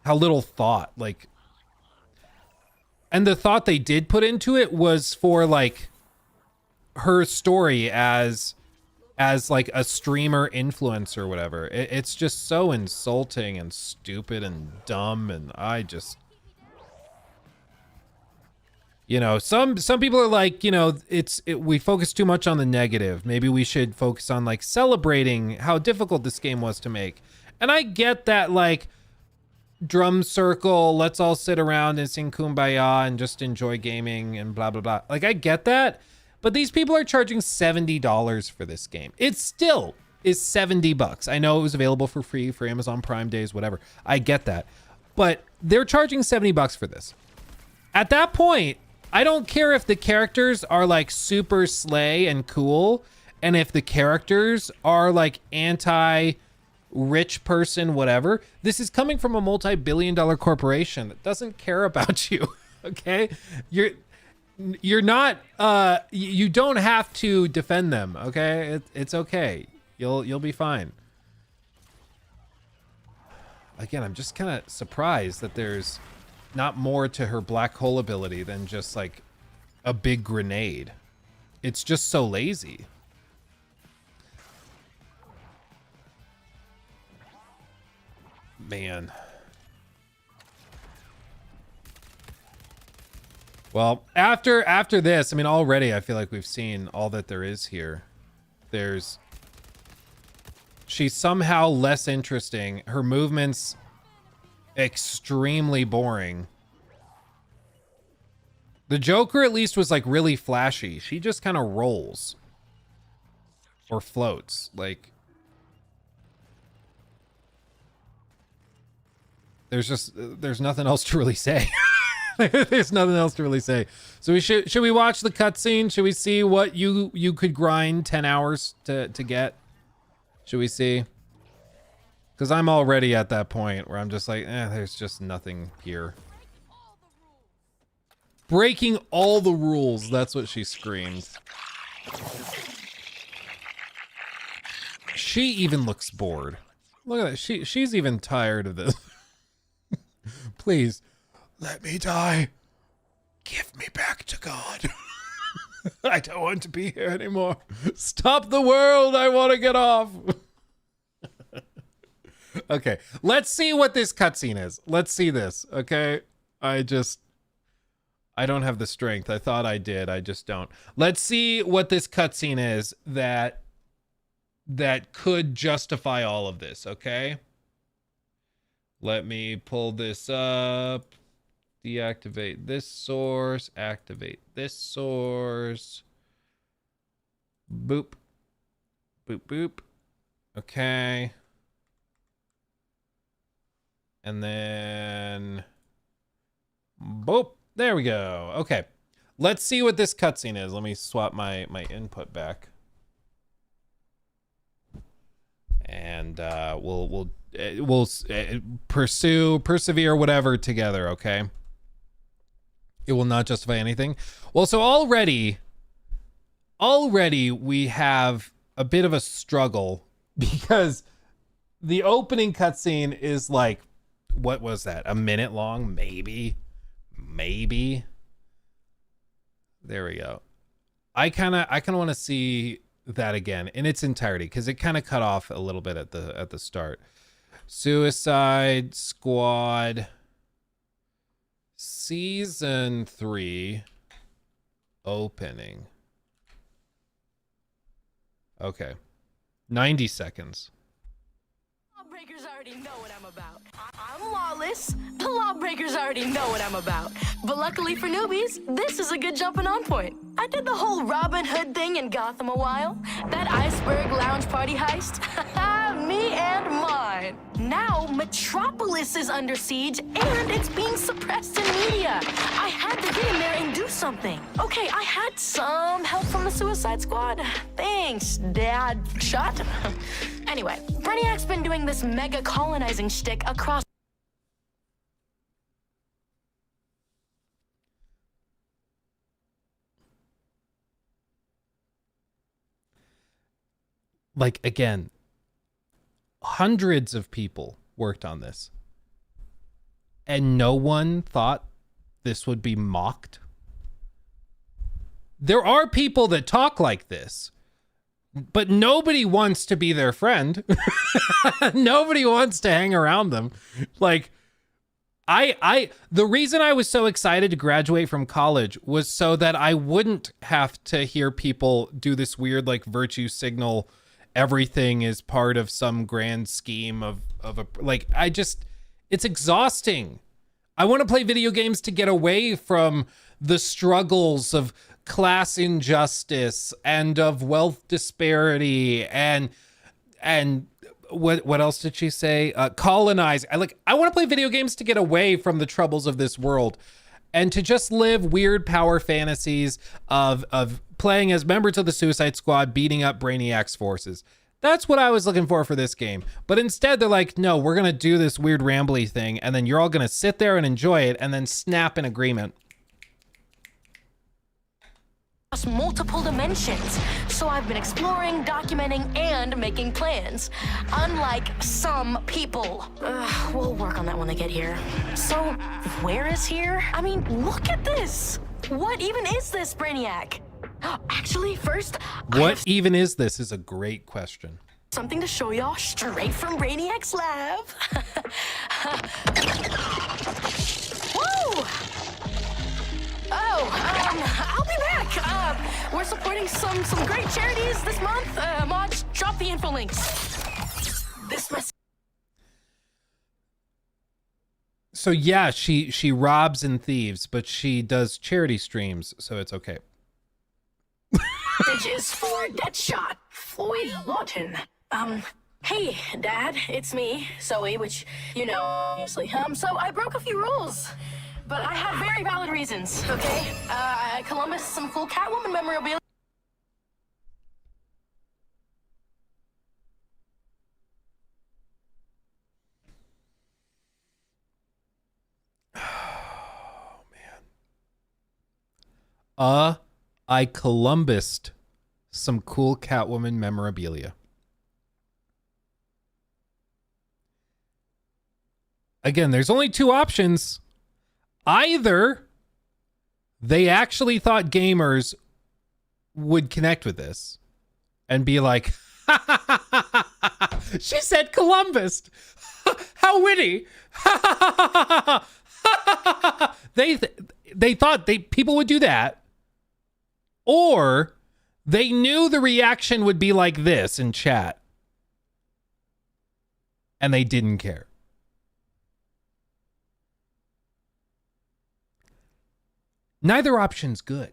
How little thought, like, and the thought they did put into it was for, like, her story as like a streamer influencer or whatever. It's just so insulting and stupid and dumb, and I just, you know, some people are like, you know, we focus too much on the negative. Maybe we should focus on, like, celebrating how difficult this game was to make. And I get that, like, drum circle, let's all sit around and sing Kumbaya and just enjoy gaming and blah, blah, blah. Like, I get that. But these people are charging $70 for this game. It still is $70. I know it was available for free for Amazon Prime days, whatever. I get that. But they're charging $70 for this. At that point, I don't care if the characters are, like, super slay and cool, and if the characters are, like, anti-rich person, whatever. This is coming from a multi-billion-dollar corporation that doesn't care about you, okay? You're not, you don't have to defend them, okay? It's okay. You'll be fine. Again, I'm just kind of surprised that there's not more to her black hole ability than just, like, a big grenade. It's just so lazy. Man. Well, after this, I mean, already I feel like we've seen all that there is here. She's somehow less interesting. Her movements extremely boring. The Joker at least was, like, really flashy. She just kind of rolls or floats. Like, there's nothing else to really say. There's nothing else to really say. So should we watch the cutscene? Should we see what you could grind 10 hours to get? Should we see? Because I'm already at that point where I'm just like, there's just nothing here. Breaking all the rules. That's what she screamed. She even looks bored. Look at that. She's even tired of this. Please. Let me die. Give me back to God. I don't want to be here anymore. Stop the world. I want to get off. Okay, let's see what this cutscene is. Let's see this, okay? I don't have the strength. I thought I did. I just don't. Let's see what this cutscene is that could justify all of this, okay? Let me pull this up. Deactivate this source. Activate this source. Boop. Boop, boop. Okay. And then... boop. There we go. Okay. Let's see what this cutscene is. Let me swap my input back. And we'll persevere, whatever, together, okay? It will not justify anything. Well, so already we have a bit of a struggle because the opening cutscene is like, what was that? A minute long? Maybe. There we go. I kind of want to see that again in its entirety because it kind of cut off a little bit at the start. Suicide Squad Season 3 opening. Okay. 90 seconds. Lawbreakers already know what I'm about. I'm lawless. The lawbreakers already know what I'm about. But luckily for newbies, this is a good jumping on point. I did the whole Robin Hood thing in Gotham a while. That iceberg lounge party heist. Me and mine. Now Metropolis is under siege and it's being suppressed in media. I had to get in there and do something. Okay, I had some help from the Suicide Squad. Thanks, Dad. Shot. Anyway, Brainiac's been doing this mega colonizing shtick across. Like, again, hundreds of people worked on this. And no one thought this would be mocked. There are people that talk like this, but nobody wants to be their friend. Nobody wants to hang around them. Like, the reason I was so excited to graduate from college was so that I wouldn't have to hear people do this weird, like, virtue signal. Everything is part of some grand scheme of a, like, it's exhausting. I want to play video games to get away from the struggles of class injustice and of wealth disparity and what else did she say? Colonize. I want to play video games to get away from the troubles of this world and to just live weird power fantasies of playing as members of the Suicide Squad, beating up Brainiac's forces. That's what I was looking for this game. But instead, they're like, no, we're going to do this weird rambly thing, and then you're all going to sit there and enjoy it, and then snap in agreement. Multiple dimensions. So I've been exploring, documenting, and making plans. Unlike some people. We'll work on that when they get here. So, where is here? I mean, look at this. What even is this, Brainiac? Actually, first, what even is this is a great question. Something to show y'all straight from Brainiac's lab. Woo! I'll be back. We're supporting some great charities this month. Mods, drop the info links. This mess. So yeah, she robs and thieves, but she does charity streams, so it's okay. Messages for Deadshot, Floyd Lawton. Hey, Dad, it's me, Zoe, which you know, obviously. So I broke a few rules. But I have very valid reasons, okay? Columbus, some cool Catwoman memorabilia. Oh, man. I Columbused some cool Catwoman memorabilia. Again, there's only two options. Either they actually thought gamers would connect with this and be like, she said Columbus. How witty. They thought people would do that. Or they knew the reaction would be like this in chat. And they didn't care. Neither option's good,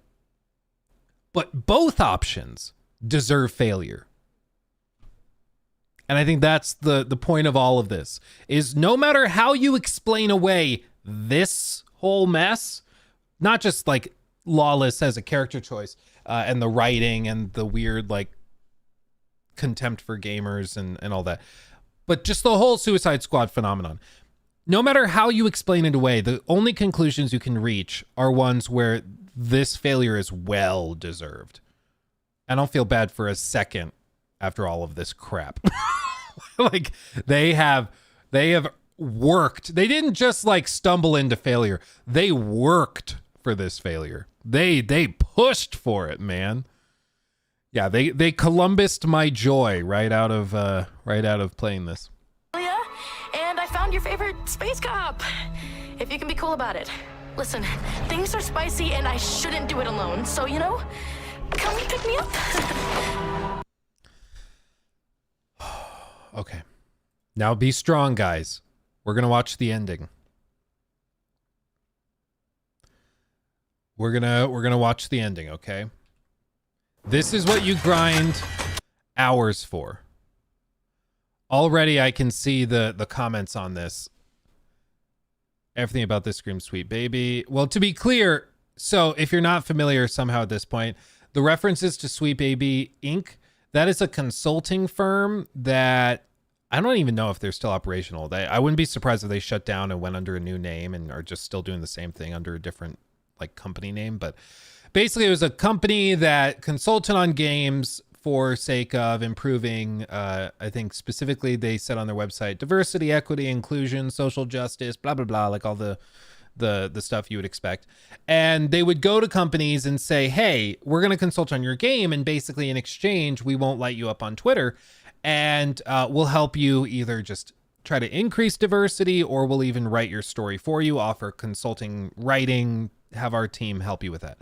but both options deserve failure. And I think that's the point of all of this, is no matter how you explain away this whole mess, not just like Lawless as a character choice, and the writing and the weird like contempt for gamers and all that, but just the whole Suicide Squad phenomenon. No matter how you explain it away, the only conclusions you can reach are ones where this failure is well deserved. I don't feel bad for a second after all of this crap. Like they have worked. They didn't just like stumble into failure. They worked for this failure. They pushed for it, man. Yeah, they Columbused my joy right out of playing this. Yeah, and I found your favorite space cop. If you can be cool about it. Listen, things are spicy and I shouldn't do it alone. So, you know, come pick me up. Okay. Now be strong, guys. We're going to watch the ending. We're going to watch the ending, okay? This is what you grind hours for. Already I can see the comments on this. Everything about this screams Sweet Baby. Well, to be clear, so if you're not familiar somehow at this point, the references to Sweet Baby Inc., that is a consulting firm that I don't even know if they're still operational. I wouldn't be surprised if they shut down and went under a new name and are just still doing the same thing under a different like company name. But basically it was a company that consulted on games for sake of improving, I think specifically they said on their website, diversity, equity, inclusion, social justice, blah, blah, blah, like all the stuff you would expect. And they would go to companies and say, hey, we're going to consult on your game. And basically in exchange, we won't light you up on Twitter. And we'll help you either just try to increase diversity, or we'll even write your story for you, offer consulting writing, have our team help you with that.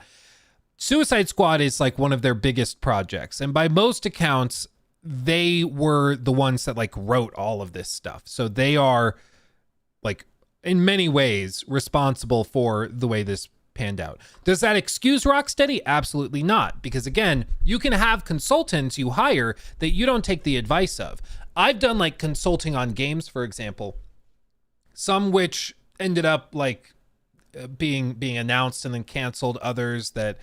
Suicide Squad is like one of their biggest projects. And by most accounts, they were the ones that like wrote all of this stuff. So they are like in many ways responsible for the way this panned out. Does that excuse Rocksteady? Absolutely not. Because again, you can have consultants you hire that you don't take the advice of. I've done like consulting on games, for example, some which ended up like being announced and then canceled, others that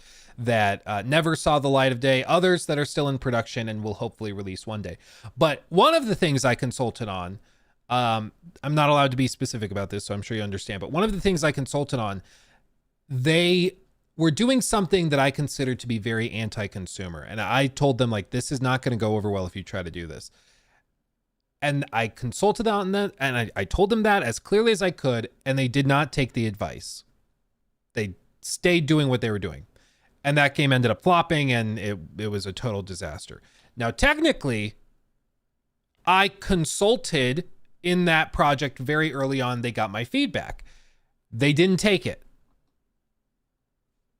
never saw the light of day, others that are still in production and will hopefully release one day. But one of the things I consulted on, I'm not allowed to be specific about this, so I'm sure you understand, but one of the things I consulted on, they were doing something that I considered to be very anti-consumer. And I told them, like, this is not going to go over well if you try to do this. And I consulted on that, and I told them that as clearly as I could, and they did not take the advice. They stayed doing what they were doing. And that game ended up flopping, and it was a total disaster. Now, technically, I consulted in that project very early on. They got my feedback. They didn't take it.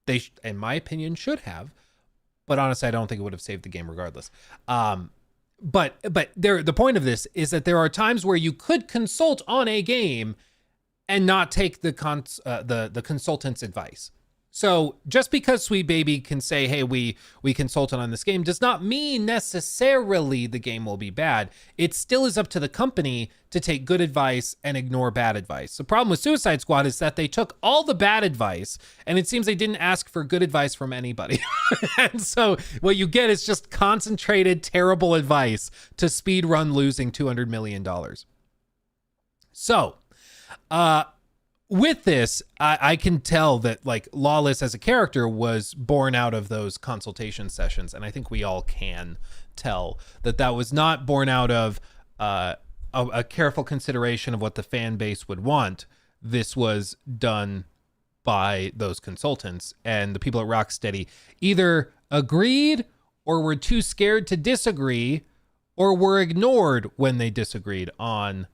They, in my opinion, should have. But honestly, I don't think it would have saved the game regardless. But the point of this is that there are times where you could consult on a game and not take the consultant's advice. So just because Sweet Baby can say, hey, we consulted on this game, does not mean necessarily the game will be bad. It still is up to the company to take good advice and ignore bad advice. The problem with Suicide Squad is that they took all the bad advice, and it seems they didn't ask for good advice from anybody. And so what you get is just concentrated, terrible advice to speed run losing $200 million. So, with this, I can tell that like Lawless as a character was born out of those consultation sessions. And I think we all can tell that that was not born out of a careful consideration of what the fan base would want. This was done by those consultants, and the people at Rocksteady either agreed or were too scared to disagree, or were ignored when they disagreed on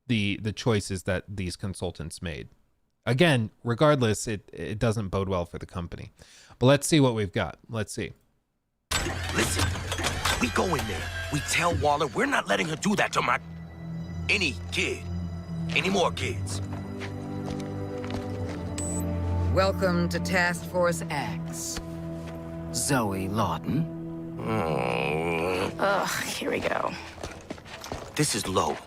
the choices that these consultants made. Again, regardless, it doesn't bode well for the company. But let's see what we've got. Let's see. Listen, we go in there. We tell Waller we're not letting her do that to any kid. Any more kids. Welcome to Task Force X. Zoe Lawton. Ugh, here we go. This is low.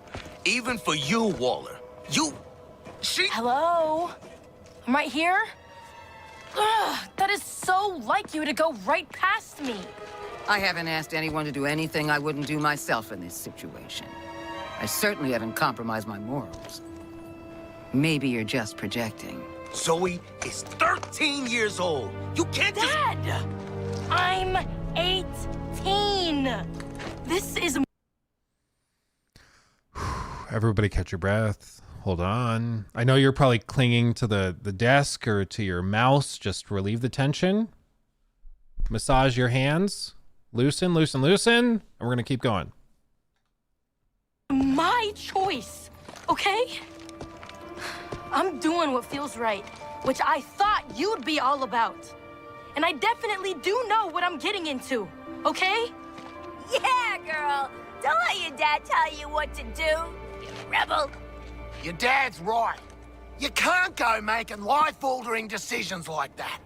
Even for you, Waller. Hello? I'm right here? Ugh, that is so like you to go right past me. I haven't asked anyone to do anything I wouldn't do myself in this situation. I certainly haven't compromised my morals. Maybe you're just projecting. Zoe is 13 years old. You can't just... Dad! I'm 18. This is... Everybody catch your breath. Hold on. I know you're probably clinging to the desk or to your mouse. Just relieve the tension. Massage your hands. Loosen, loosen, loosen. And we're going to keep going. My choice, okay? I'm doing what feels right, which I thought you'd be all about. And I definitely do know what I'm getting into, okay? Yeah, girl. Don't let your dad tell you what to do, you rebel. Your dad's right. You can't go making life-altering decisions like that.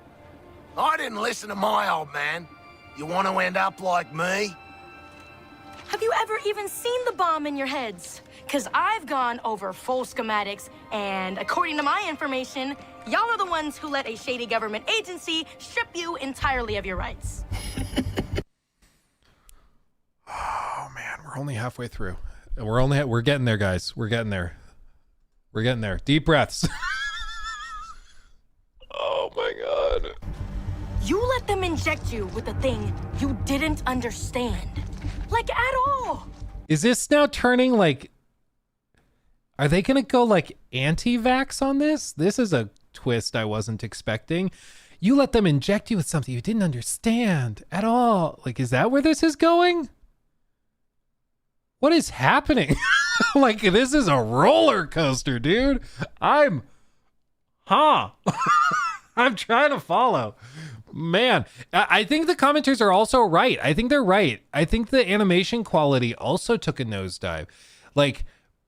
I didn't listen to my old man. You want to end up like me? Have you ever even seen the bomb in your heads? Because I've gone over full schematics, and according to my information, y'all are the ones who let a shady government agency strip you entirely of your rights. Oh man, we're only halfway through. We're getting there, guys. We're getting there. We're getting there. Deep breaths. Oh my god. You let them inject you with a thing you didn't understand. Like, at all. Is this now turning like... Are they going to go like anti-vax on this? This is a twist I wasn't expecting. You let them inject you with something you didn't understand at all. Like, is that where this is going? What is happening? Like, this is a roller coaster, dude. I'm trying to follow. Man, I think the commenters are also right. I think they're right. I think the animation quality also took a nosedive. Like,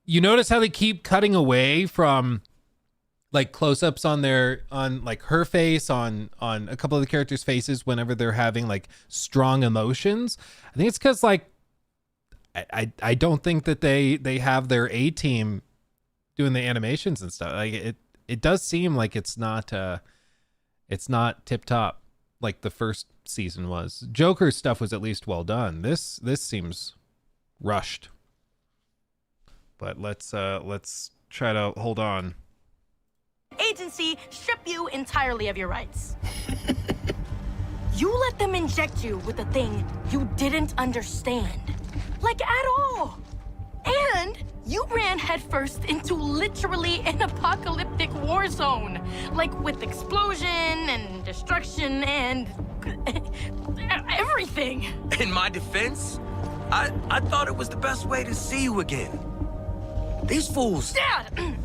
you notice how they keep cutting away from like close-ups on like her face, on a couple of the characters' faces whenever they're having like strong emotions. I think it's because like I don't think that they have their A team doing the animations and stuff. Like it does seem like it's not tip top like the first season was. Joker's stuff was at least well done. This seems rushed. But let's try to hold on. Agency strip you entirely of your rights. You let them inject you with a thing you didn't understand. Like, at all. And you ran headfirst into literally an apocalyptic war zone. Like, with explosion and destruction and everything. In my defense, I thought it was the best way to see you again. These fools... Dad!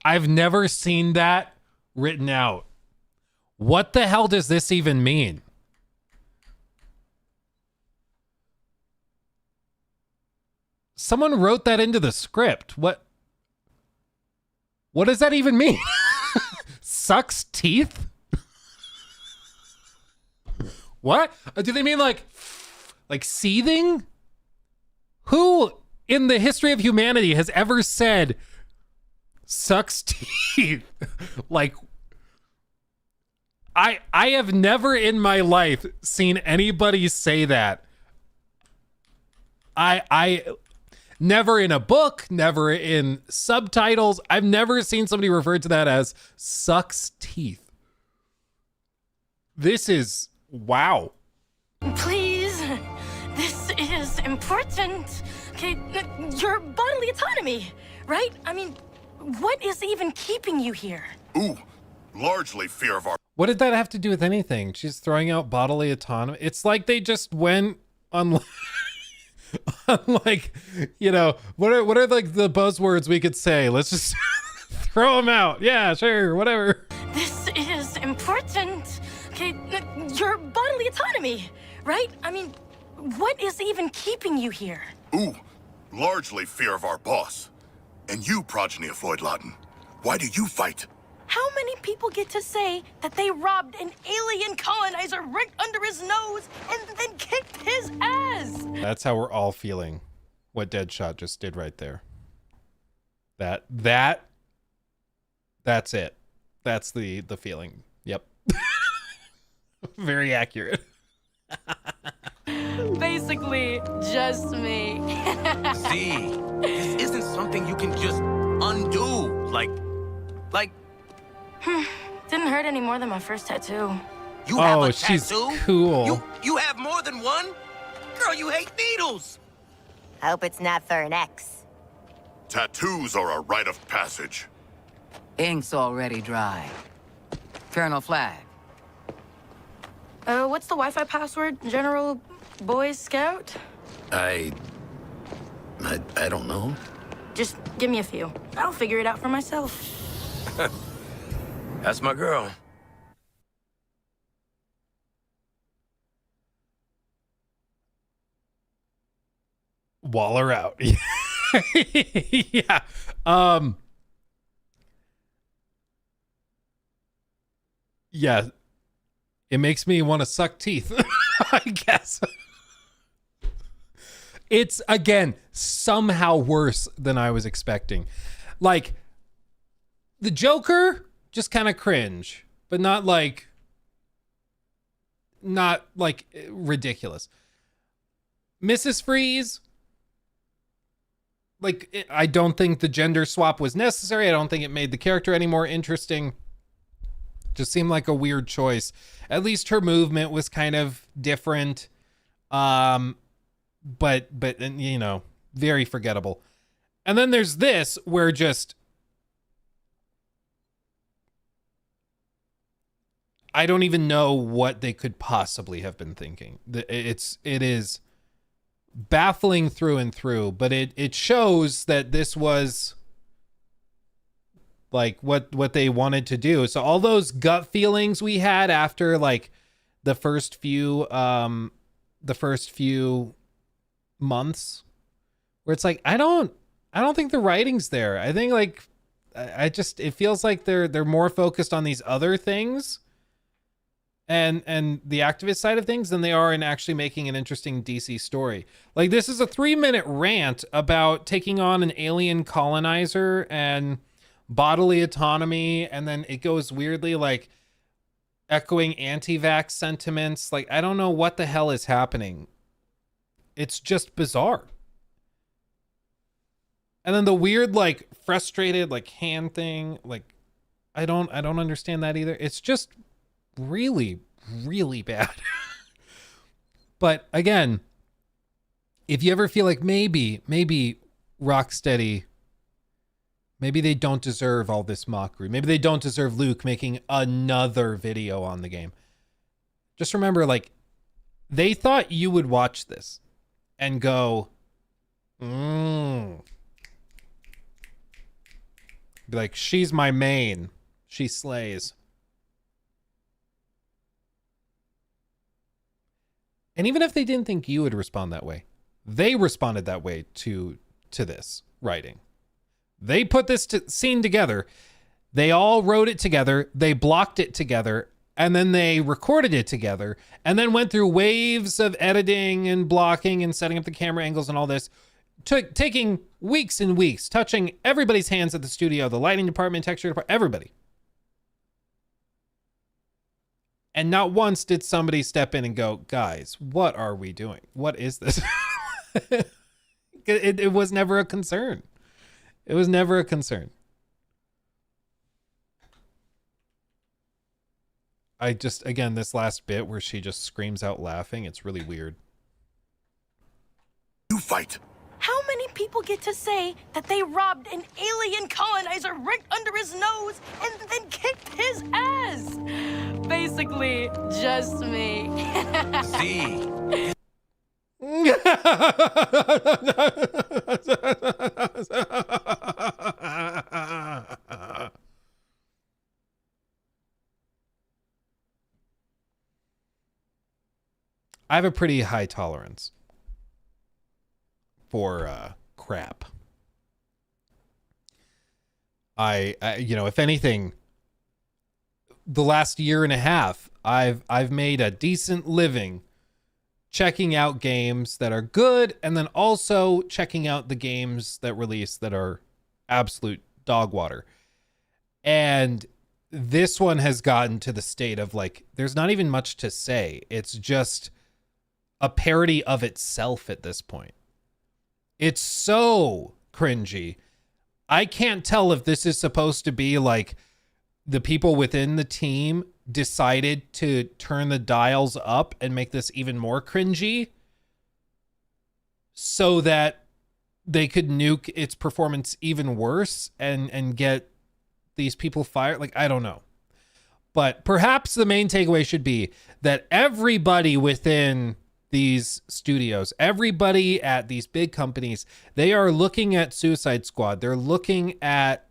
I've never seen that written out. What the hell does this even mean? Someone wrote that into the script. What does that even mean? Sucks teeth? What? Do they mean like seething? Who in the history of humanity has ever said sucks teeth? Like, I have never in my life seen anybody say that. I never in a book, never in subtitles. I've never seen somebody refer to that as sucks teeth. This is wow. Please, this is important. Okay, your bodily autonomy, right? I mean, what is even keeping you here? Ooh, largely fear of our... What did that have to do with anything? She's throwing out bodily autonomy. It's like they just went on like, you know, what are like the buzzwords we could say? Let's just throw them out. Yeah, sure, whatever. This is important. Okay, your bodily autonomy, right? I mean, what is even keeping you here? Ooh, largely fear of our boss. And you, progeny of Floyd Lawton. Why do you fight? How many people get to say that they robbed an alien colonizer right under his nose and then kicked his ass? That's how we're all feeling what Deadshot just did right there. That's it. That's the feeling. Yep. Very accurate. Basically, just me. Z, this isn't something you can just undo. Like, Didn't hurt any more than my first tattoo. you have a she's tattoo? cool. You have more than one? Girl, you hate needles. Hope it's not for an ex. Tattoos are a rite of passage. Ink's already dry. Colonel Flag. What's the Wi-Fi password, General Boy Scout? I don't know. Just give me a few. I'll figure it out for myself. That's my girl. Waller out. Yeah. Yeah. It makes me want to suck teeth, I guess. It's, again, somehow worse than I was expecting. Like, the Joker, just kind of cringe, but not like ridiculous. Mrs. Freeze, like, I don't think the gender swap was necessary. I don't think it made the character any more interesting. Just seemed like a weird choice. At least her movement was kind of different. But you know, very forgettable. And then there's this where just I don't even know what they could possibly have been thinking. It is baffling through and through, but it shows that this was like what they wanted to do. So all those gut feelings we had after like the first few months, where it's like I don't think the writing's there. I think like it feels like they're more focused on these other things and the activist side of things than they are in actually making an interesting DC story. Like, this is a 3-minute rant about taking on an alien colonizer and bodily autonomy, and then it goes weirdly like echoing anti-vax sentiments. Like, I don't know what the hell is happening. It's just bizarre. And then the weird like frustrated like hand thing, like I don't understand that either. It's just really, really bad. But again, if you ever feel like maybe Rocksteady, maybe they don't deserve all this mockery, maybe they don't deserve Luke making another video on the game, just remember, like, they thought you would watch this and go, be like, she's my main, she slays. And even if they didn't think you would respond that way, they responded that way to this writing. They put this scene together. They all wrote it together. They blocked it together. And then they recorded it together. And then went through waves of editing and blocking and setting up the camera angles and all this. Taking weeks and weeks, touching everybody's hands at the studio, the lighting department, texture department, everybody. And not once did somebody step in and go, guys, what are we doing? What is this? It was never a concern. It was never a concern. Again, this last bit where she just screams out laughing, it's really weird. You fight. How many people get to say that they robbed an alien colonizer right under his nose and then kicked his ass? Basically, just me. Z. I have a pretty high tolerance for crap. I if anything, the last year and a half, I've made a decent living checking out games that are good, and then also checking out the games that release that are absolute dog water. And this one has gotten to the state of like, there's not even much to say. It's just a parody of itself at this point. It's so cringy. I can't tell if this is supposed to be like the people within the team decided to turn the dials up and make this even more cringy so that they could nuke its performance even worse and get these people fired. Like, I don't know. But perhaps the main takeaway should be that everybody within these studios, everybody at these big companies, they are looking at Suicide Squad. They're looking at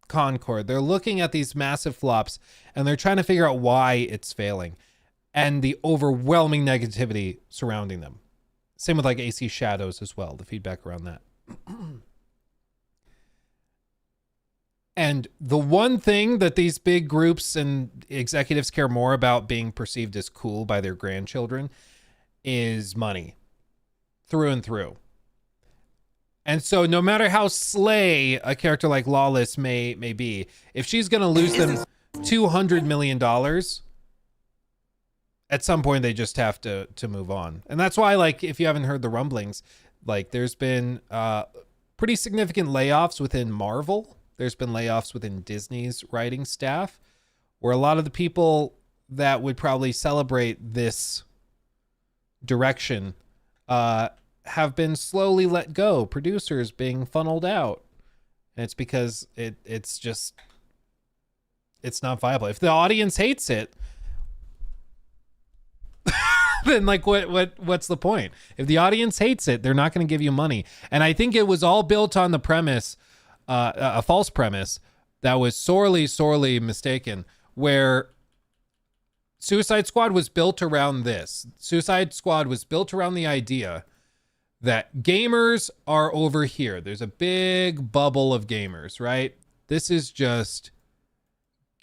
Concord. They're looking at these massive flops, and they're trying to figure out why it's failing and the overwhelming negativity surrounding them. Same with like AC Shadows as well, the feedback around that. And the one thing that these big groups and executives care more about being perceived as cool by their grandchildren is money, through and through. And so no matter how slay a character like Lawless may be, if she's going to lose them $200 million, at some point they just have to move on. And that's why, like, if you haven't heard the rumblings, like there's been pretty significant layoffs within Marvel. There's been layoffs within Disney's writing staff, where a lot of the people that would probably celebrate this direction have been slowly let go, producers being funneled out. And it's because it's not viable. If the audience hates it, then like what's the point? If the audience hates it, they're not going to give you money. And I think it was all built on the premise, a false premise that was sorely mistaken, where Suicide Squad was built around this. Suicide Squad was built around the idea that gamers are over here. There's a big bubble of gamers, right? This is just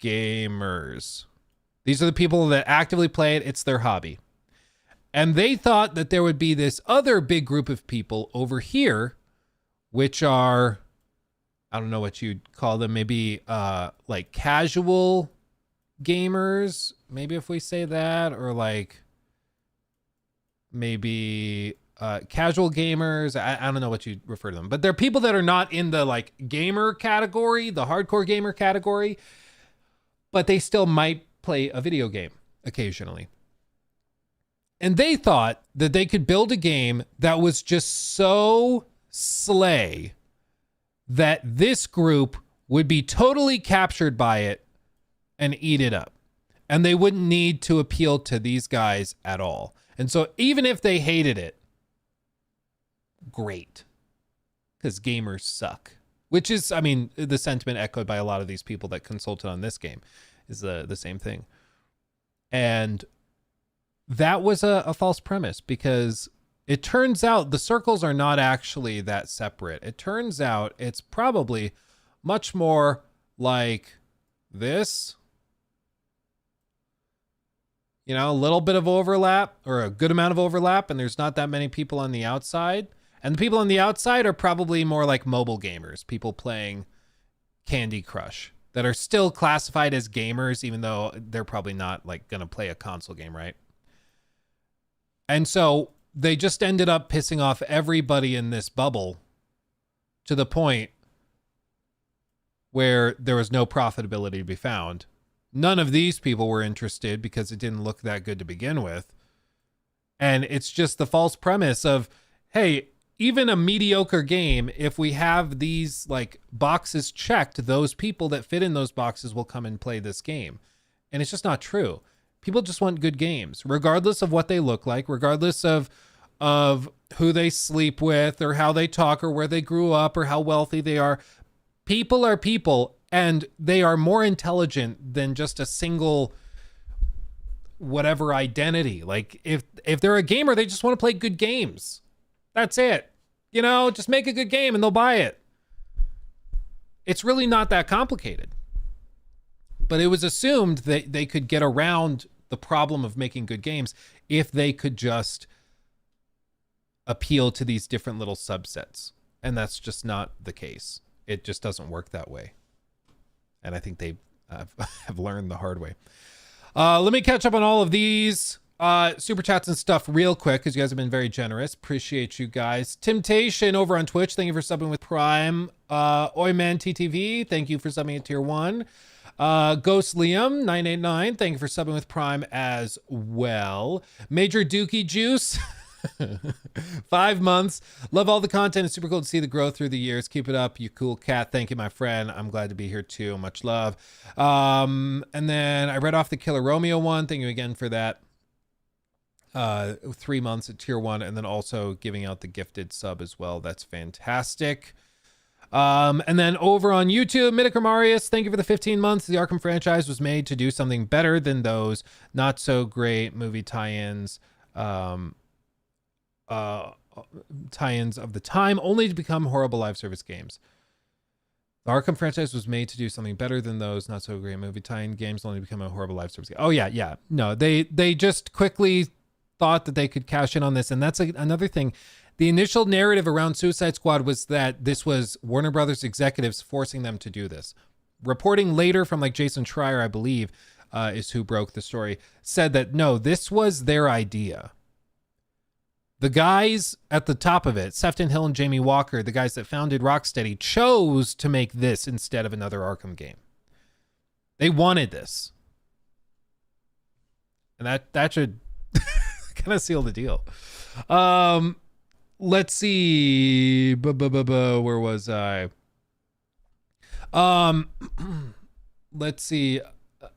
gamers. These are the people that actively play it. It's their hobby. And they thought that there would be this other big group of people over here, which are, I don't know what you'd call them, maybe like casual gamers, maybe if we say that, or like maybe casual gamers. I don't know what you refer to them, but they're people that are not in the like gamer category, the hardcore gamer category, but they still might play a video game occasionally. And they thought that they could build a game that was just so slay that this group would be totally captured by it and eat it up. And they wouldn't need to appeal to these guys at all. And so even if they hated it, great. Because gamers suck. Which is, I mean, the sentiment echoed by a lot of these people that consulted on this game is the same thing. And that was a false premise, because it turns out the circles are not actually that separate. It turns out it's probably much more like this. You know, a little bit of overlap, or a good amount of overlap, and there's not that many people on the outside. And the people on the outside are probably more like mobile gamers, people playing Candy Crush, that are still classified as gamers, even though they're probably not like going to play a console game, right? And so they just ended up pissing off everybody in this bubble to the point where there was no profitability to be found. None of these people were interested because it didn't look that good to begin with. And it's just the false premise of, hey, even a mediocre game, if we have these like boxes checked, those people that fit in those boxes will come and play this game. And it's just not true. People just want good games, regardless of what they look like, regardless of who they sleep with or how they talk or where they grew up or how wealthy they are. People are people, and they are more intelligent than just a single whatever identity. Like if they're a gamer, they just want to play good games. That's it. You know, just make a good game and they'll buy it. It's really not that complicated. But it was assumed that they could get around the problem of making good games if they could just appeal to these different little subsets. And that's just not the case. It just doesn't work that way. And I think they have learned the hard way. Let me catch up on all of these super chats and stuff real quick, because you guys have been very generous. Appreciate you guys. Temptation over on Twitch, thank you for subbing with Prime. Oyman TTV, thank you for subbing at tier 1. Ghost Liam 989, thank you for subbing with Prime as well. Major Dookie Juice 5 months. Love all the content. It's super cool to see the growth through the years. Keep it up, you cool cat. Thank you, my friend. I'm glad to be here too. Much love. And then I read off the Killer Romeo one. Thank you again for that. 3 months at tier 1, and then also giving out the gifted sub as well. That's fantastic. And then over on YouTube, Midicramarius, thank you for the 15 months. The Arkham franchise was made to do something better than those not so great movie tie-ins of the time, only to become horrible live service games. The Arkham franchise was made to do something better than those not so great movie tie-in games, only to become a horrible live service game. Oh yeah. No, they just quickly thought that they could cash in on this. And that's another thing. The initial narrative around Suicide Squad was that this was Warner Brothers executives forcing them to do this. Reporting later from like Jason Schreier, I believe, is who broke the story, said that no, this was their idea. The guys at the top of it, Sefton Hill and Jamie Walker, the guys that founded Rocksteady, chose to make this instead of another Arkham game. They wanted this. And that should kind of seal the deal. Let's see. Where was I? Let's see.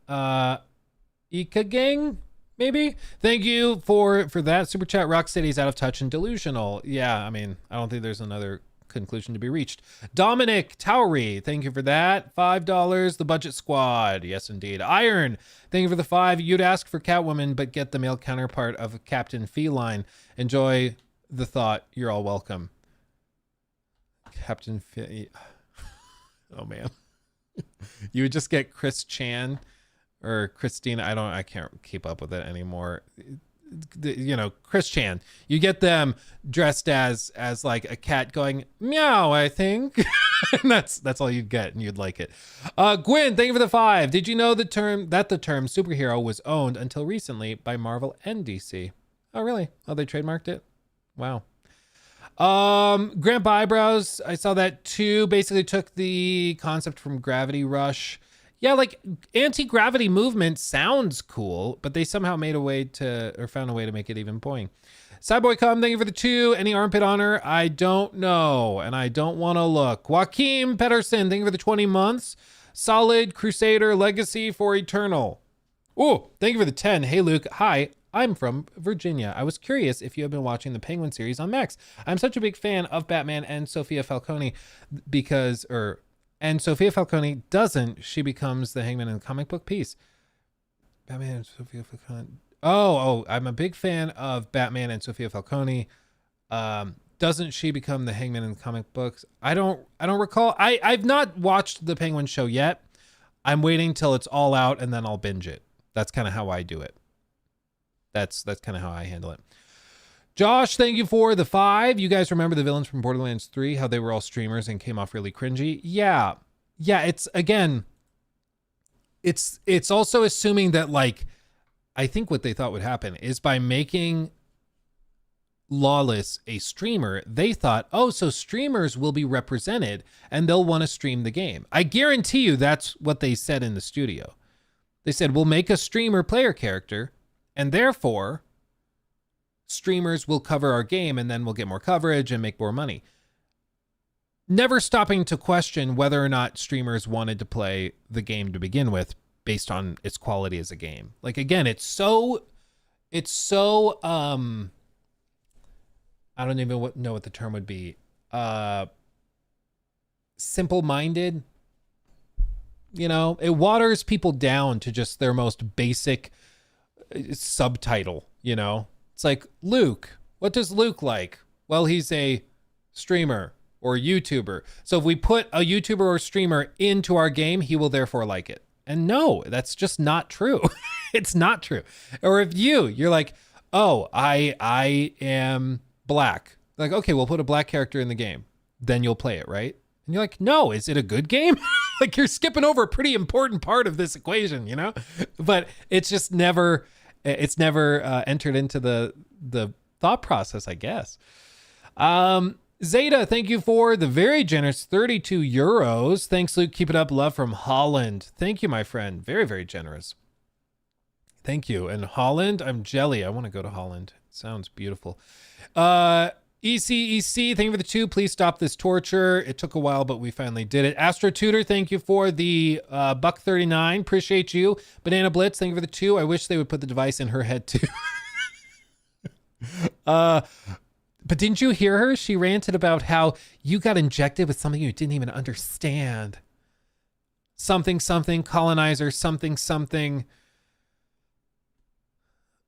Ika Gang, maybe? Thank you for that. Super chat. Rocksteady's out of touch and delusional. Yeah, I mean, I don't think there's another conclusion to be reached. Dominic Towery, thank you for that. $5. The Budget Squad. Yes, indeed. Iron, thank you for the 5. You'd ask for Catwoman, but get the male counterpart of Captain Feline. Enjoy the thought. You're all welcome. Captain Oh man. You would just get Chris Chan or Christina. I can't keep up with it anymore. You know, Chris Chan. You get them dressed as like a cat going meow, I think. And that's all you'd get, and you'd like it. Gwen, thank you for the 5. Did you know the term superhero was owned until recently by Marvel and DC? Oh really? Oh, they trademarked it? Wow. Grandpa Eyebrows, I saw that too. Basically took the concept from Gravity Rush. Yeah, like anti-gravity movement sounds cool, but they somehow found a way to make it even boring. Cyboy thank you for the 2. Any armpit honor? I don't know, and I don't want to look. Joaquin Pedersen, thank you for the 20 months. Solid Crusader Legacy for Eternal. Oh, thank you for the 10. Hey Luke, hi. I'm from Virginia. I was curious if you have been watching the Penguin series on Max. I'm such a big fan of Batman and Sophia Falcone and Sophia Falcone doesn't. She becomes the Hangman in the comic book piece. Batman and Sophia Falcone. Oh, I'm a big fan of Batman and Sophia Falcone. Doesn't she become the Hangman in the comic books? I don't recall. I've not watched the Penguin show yet. I'm waiting till it's all out and then I'll binge it. That's kind of how I do it. That's kind of how I handle it. Josh, thank you for the 5. You guys remember the villains from Borderlands 3, how they were all streamers and came off really cringy? Yeah, it's also assuming that, like, I think what they thought would happen is by making Lawless a streamer, they thought, oh, so streamers will be represented and they'll want to stream the game. I guarantee you that's what they said in the studio. They said, we'll make a streamer player character, and therefore, streamers will cover our game and then we'll get more coverage and make more money. Never stopping to question whether or not streamers wanted to play the game to begin with based on its quality as a game. Like, again, it's so I don't even know what the term would be. Simple-minded. You know, it waters people down to just their most basic subtitle, you know? It's like, Luke, what does Luke like? Well, he's a streamer or YouTuber. So if we put a YouTuber or streamer into our game, he will therefore like it. And no, that's just not true. It's not true. Or if you're like, oh, I am black. Like, okay, we'll put a black character in the game. Then you'll play it, right? And you're like, no, is it a good game? Like, you're skipping over a pretty important part of this equation, you know? But it's just never entered into the thought process, I guess. Zeta, thank you for the very generous 32 euros. Thanks, Luke. Keep it up. Love from Holland. Thank you, my friend. Very, very generous. Thank you. And Holland, I'm jelly. I want to go to Holland. Sounds beautiful. ECEC, thank you for the 2. Please stop this torture. It took a while, but we finally did it. Astro Tutor, thank you for the $1.39. Appreciate you. Banana Blitz, thank you for the 2. I wish they would put the device in her head too. But didn't you hear her? She ranted about how you got injected with something you didn't even understand. Something, colonizer, something.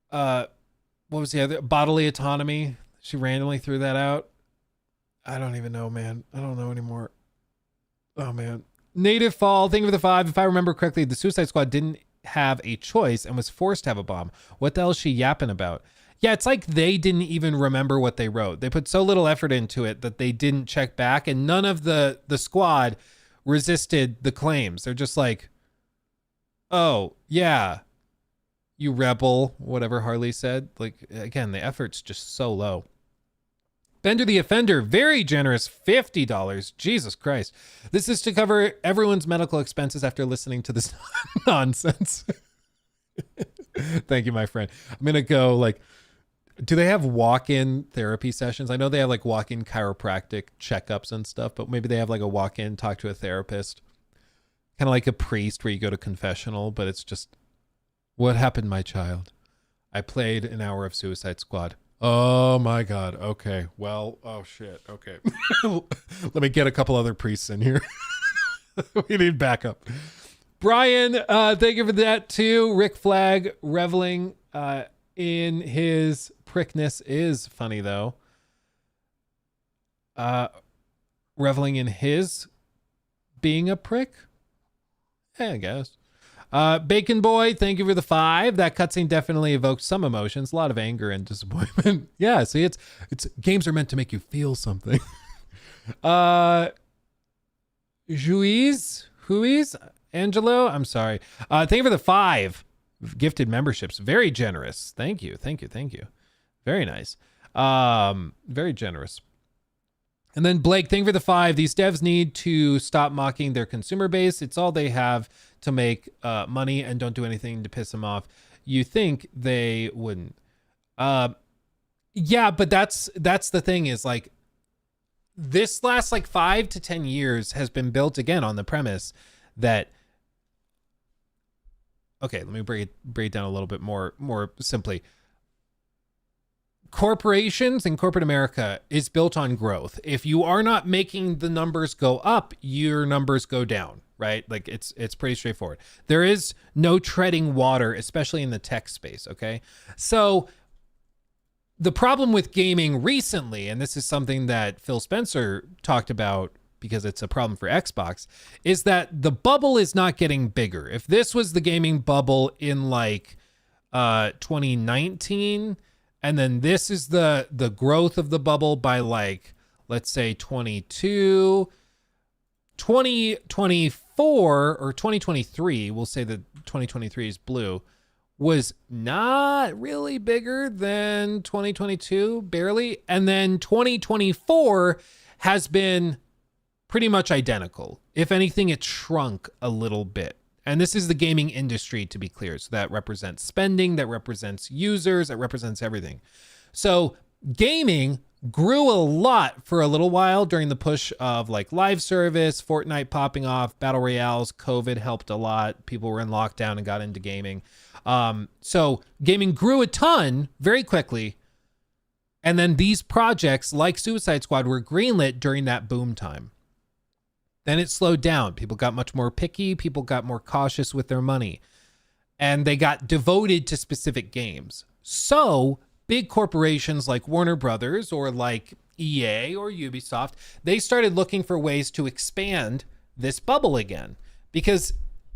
What was the other? Bodily autonomy. She randomly threw that out. I don't even know, man. I don't know anymore. Oh, man. Native Fall, thank you for the 5. If I remember correctly, the Suicide Squad didn't have a choice and was forced to have a bomb. What the hell is she yapping about? Yeah, it's like they didn't even remember what they wrote. They put so little effort into it that they didn't check back, and none of the squad resisted the claims. They're just like, oh, yeah, you rebel, whatever Harley said. Like, again, the effort's just so low. Bender the Offender, very generous, $50. Jesus Christ. This is to cover everyone's medical expenses after listening to this nonsense. Thank you, my friend. I'm going to go, like, do they have walk-in therapy sessions? I know they have, like, walk-in chiropractic checkups and stuff, but maybe they have, like, a walk-in, talk to a therapist. Kind of like a priest where you go to confessional, but it's just, what happened, my child? I played an hour of Suicide Squad. Oh my God. Okay. Well, oh shit. Okay. Let me get a couple other priests in here. We need backup. Brian, thank you for that too. Rick Flag reveling in his prickness is funny though. Reveling in his being a prick? Yeah, I guess. Bacon Boy, thank you for the 5. That cutscene definitely evoked some emotions, a lot of anger and disappointment. Yeah, see, it's games are meant to make you feel something. Huiz, Angelo, I'm sorry. Thank you for the 5 gifted memberships. Very generous. Thank you. Very nice. Very generous. And then Blake, thank you for the 5. These devs need to stop mocking their consumer base. It's all they have to make money, and don't do anything to piss them off. You think they wouldn't. Yeah, but that's the thing is, like, this last like 5 to 10 years has been built again on the premise that, okay, let me break it down a little bit more simply. Corporations and corporate America is built on growth. If you are not making the numbers go up, your numbers go down, right? Like it's pretty straightforward. There is no treading water, especially in the tech space, okay? So the problem with gaming recently, and this is something that Phil Spencer talked about because it's a problem for Xbox, is that the bubble is not getting bigger. If this was the gaming bubble in like 2019, and then this is the growth of the bubble by like, let's say 2024 or 2023, we'll say that 2023 is blue, was not really bigger than 2022, barely. And then 2024 has been pretty much identical. If anything, it shrunk a little bit. And this is the gaming industry, to be clear. So that represents spending, that represents users, that represents everything. So gaming grew a lot for a little while during the push of like live service, Fortnite popping off, battle royales, COVID helped a lot. People were in lockdown and got into gaming. So gaming grew a ton very quickly. And then these projects like Suicide Squad were greenlit during that boom time. Then it slowed down. People got much more picky. People got more cautious with their money. And they got devoted to specific games. So big corporations like Warner Brothers or like EA or Ubisoft, they started looking for ways to expand this bubble again. Because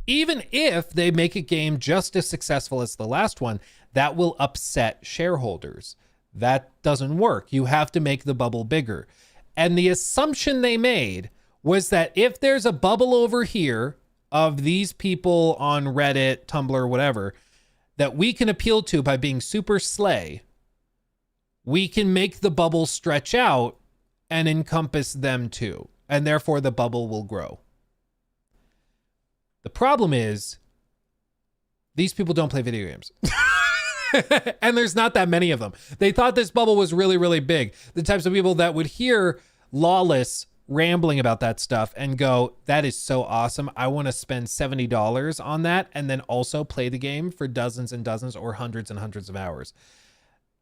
even if they make a game just as successful as the last one, that will upset shareholders. That doesn't work. You have to make the bubble bigger. And the assumption they made was that if there's a bubble over here of these people on Reddit, Tumblr, whatever, that we can appeal to by being super slay, we can make the bubble stretch out and encompass them too. And therefore the bubble will grow. The problem is these people don't play video games. And there's not that many of them. They thought this bubble was really, really big. The types of people that would hear Lawless rambling about that stuff and go, that is so awesome. I want to spend $70 on that and then also play the game for dozens and dozens or hundreds and hundreds of hours.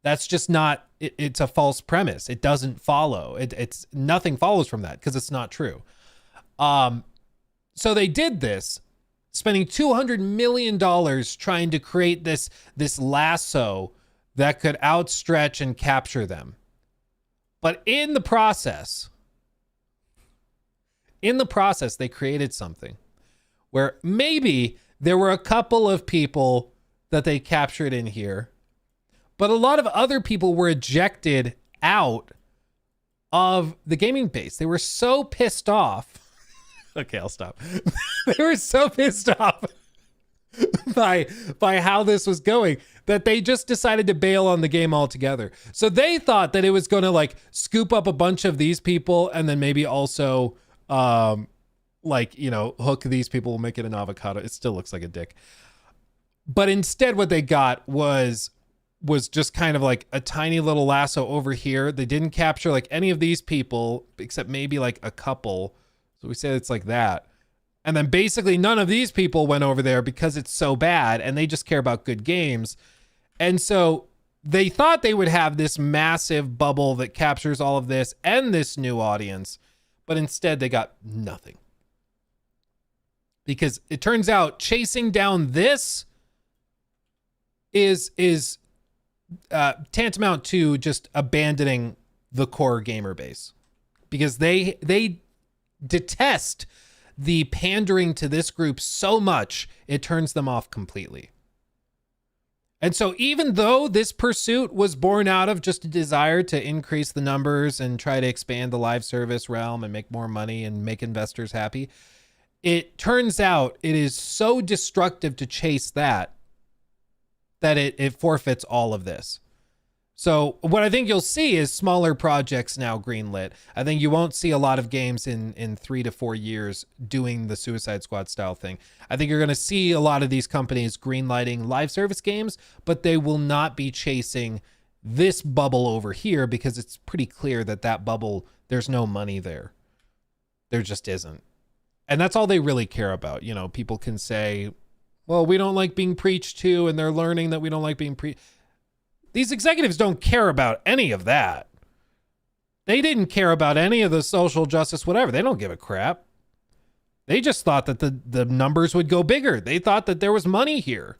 That's just not, it's a false premise. It doesn't follow. It's nothing follows from that because it's not true. So they did this, spending $200 million trying to create this lasso that could outstretch and capture them. But in the process, they created something where maybe there were a couple of people that they captured in here, but a lot of other people were ejected out of the gaming base. They were so pissed off. Okay, I'll stop. They were so pissed off by how this was going that they just decided to bail on the game altogether. So they thought that it was going to like scoop up a bunch of these people and then maybe also like, you know, hook these people, make it an avocado. It still looks like a dick. But instead what they got was just kind of like a tiny little lasso over here. They didn't capture like any of these people except maybe like a couple. So we say it's like that. And then basically none of these people went over there because it's so bad and they just care about good games. And so they thought they would have this massive bubble that captures all of this and this new audience, but instead they got nothing. Because it turns out chasing down this is tantamount to just abandoning the core gamer base. Because they detest the pandering to this group so much, it turns them off completely. And so even though this pursuit was born out of just a desire to increase the numbers and try to expand the live service realm and make more money and make investors happy, it turns out it is so destructive to chase that it forfeits all of this. So what I think you'll see is smaller projects now greenlit. I think you won't see a lot of games in 3 to 4 years doing the Suicide Squad style thing. I think you're going to see a lot of these companies greenlighting live service games, but they will not be chasing this bubble over here because it's pretty clear that bubble, there's no money there. There just isn't. And that's all they really care about. You know, people can say, well, we don't like being preached to, and they're learning that we don't like being preached. These executives don't care about any of that. They didn't care about any of the social justice, whatever. They don't give a crap. They just thought that the numbers would go bigger. They thought that there was money here.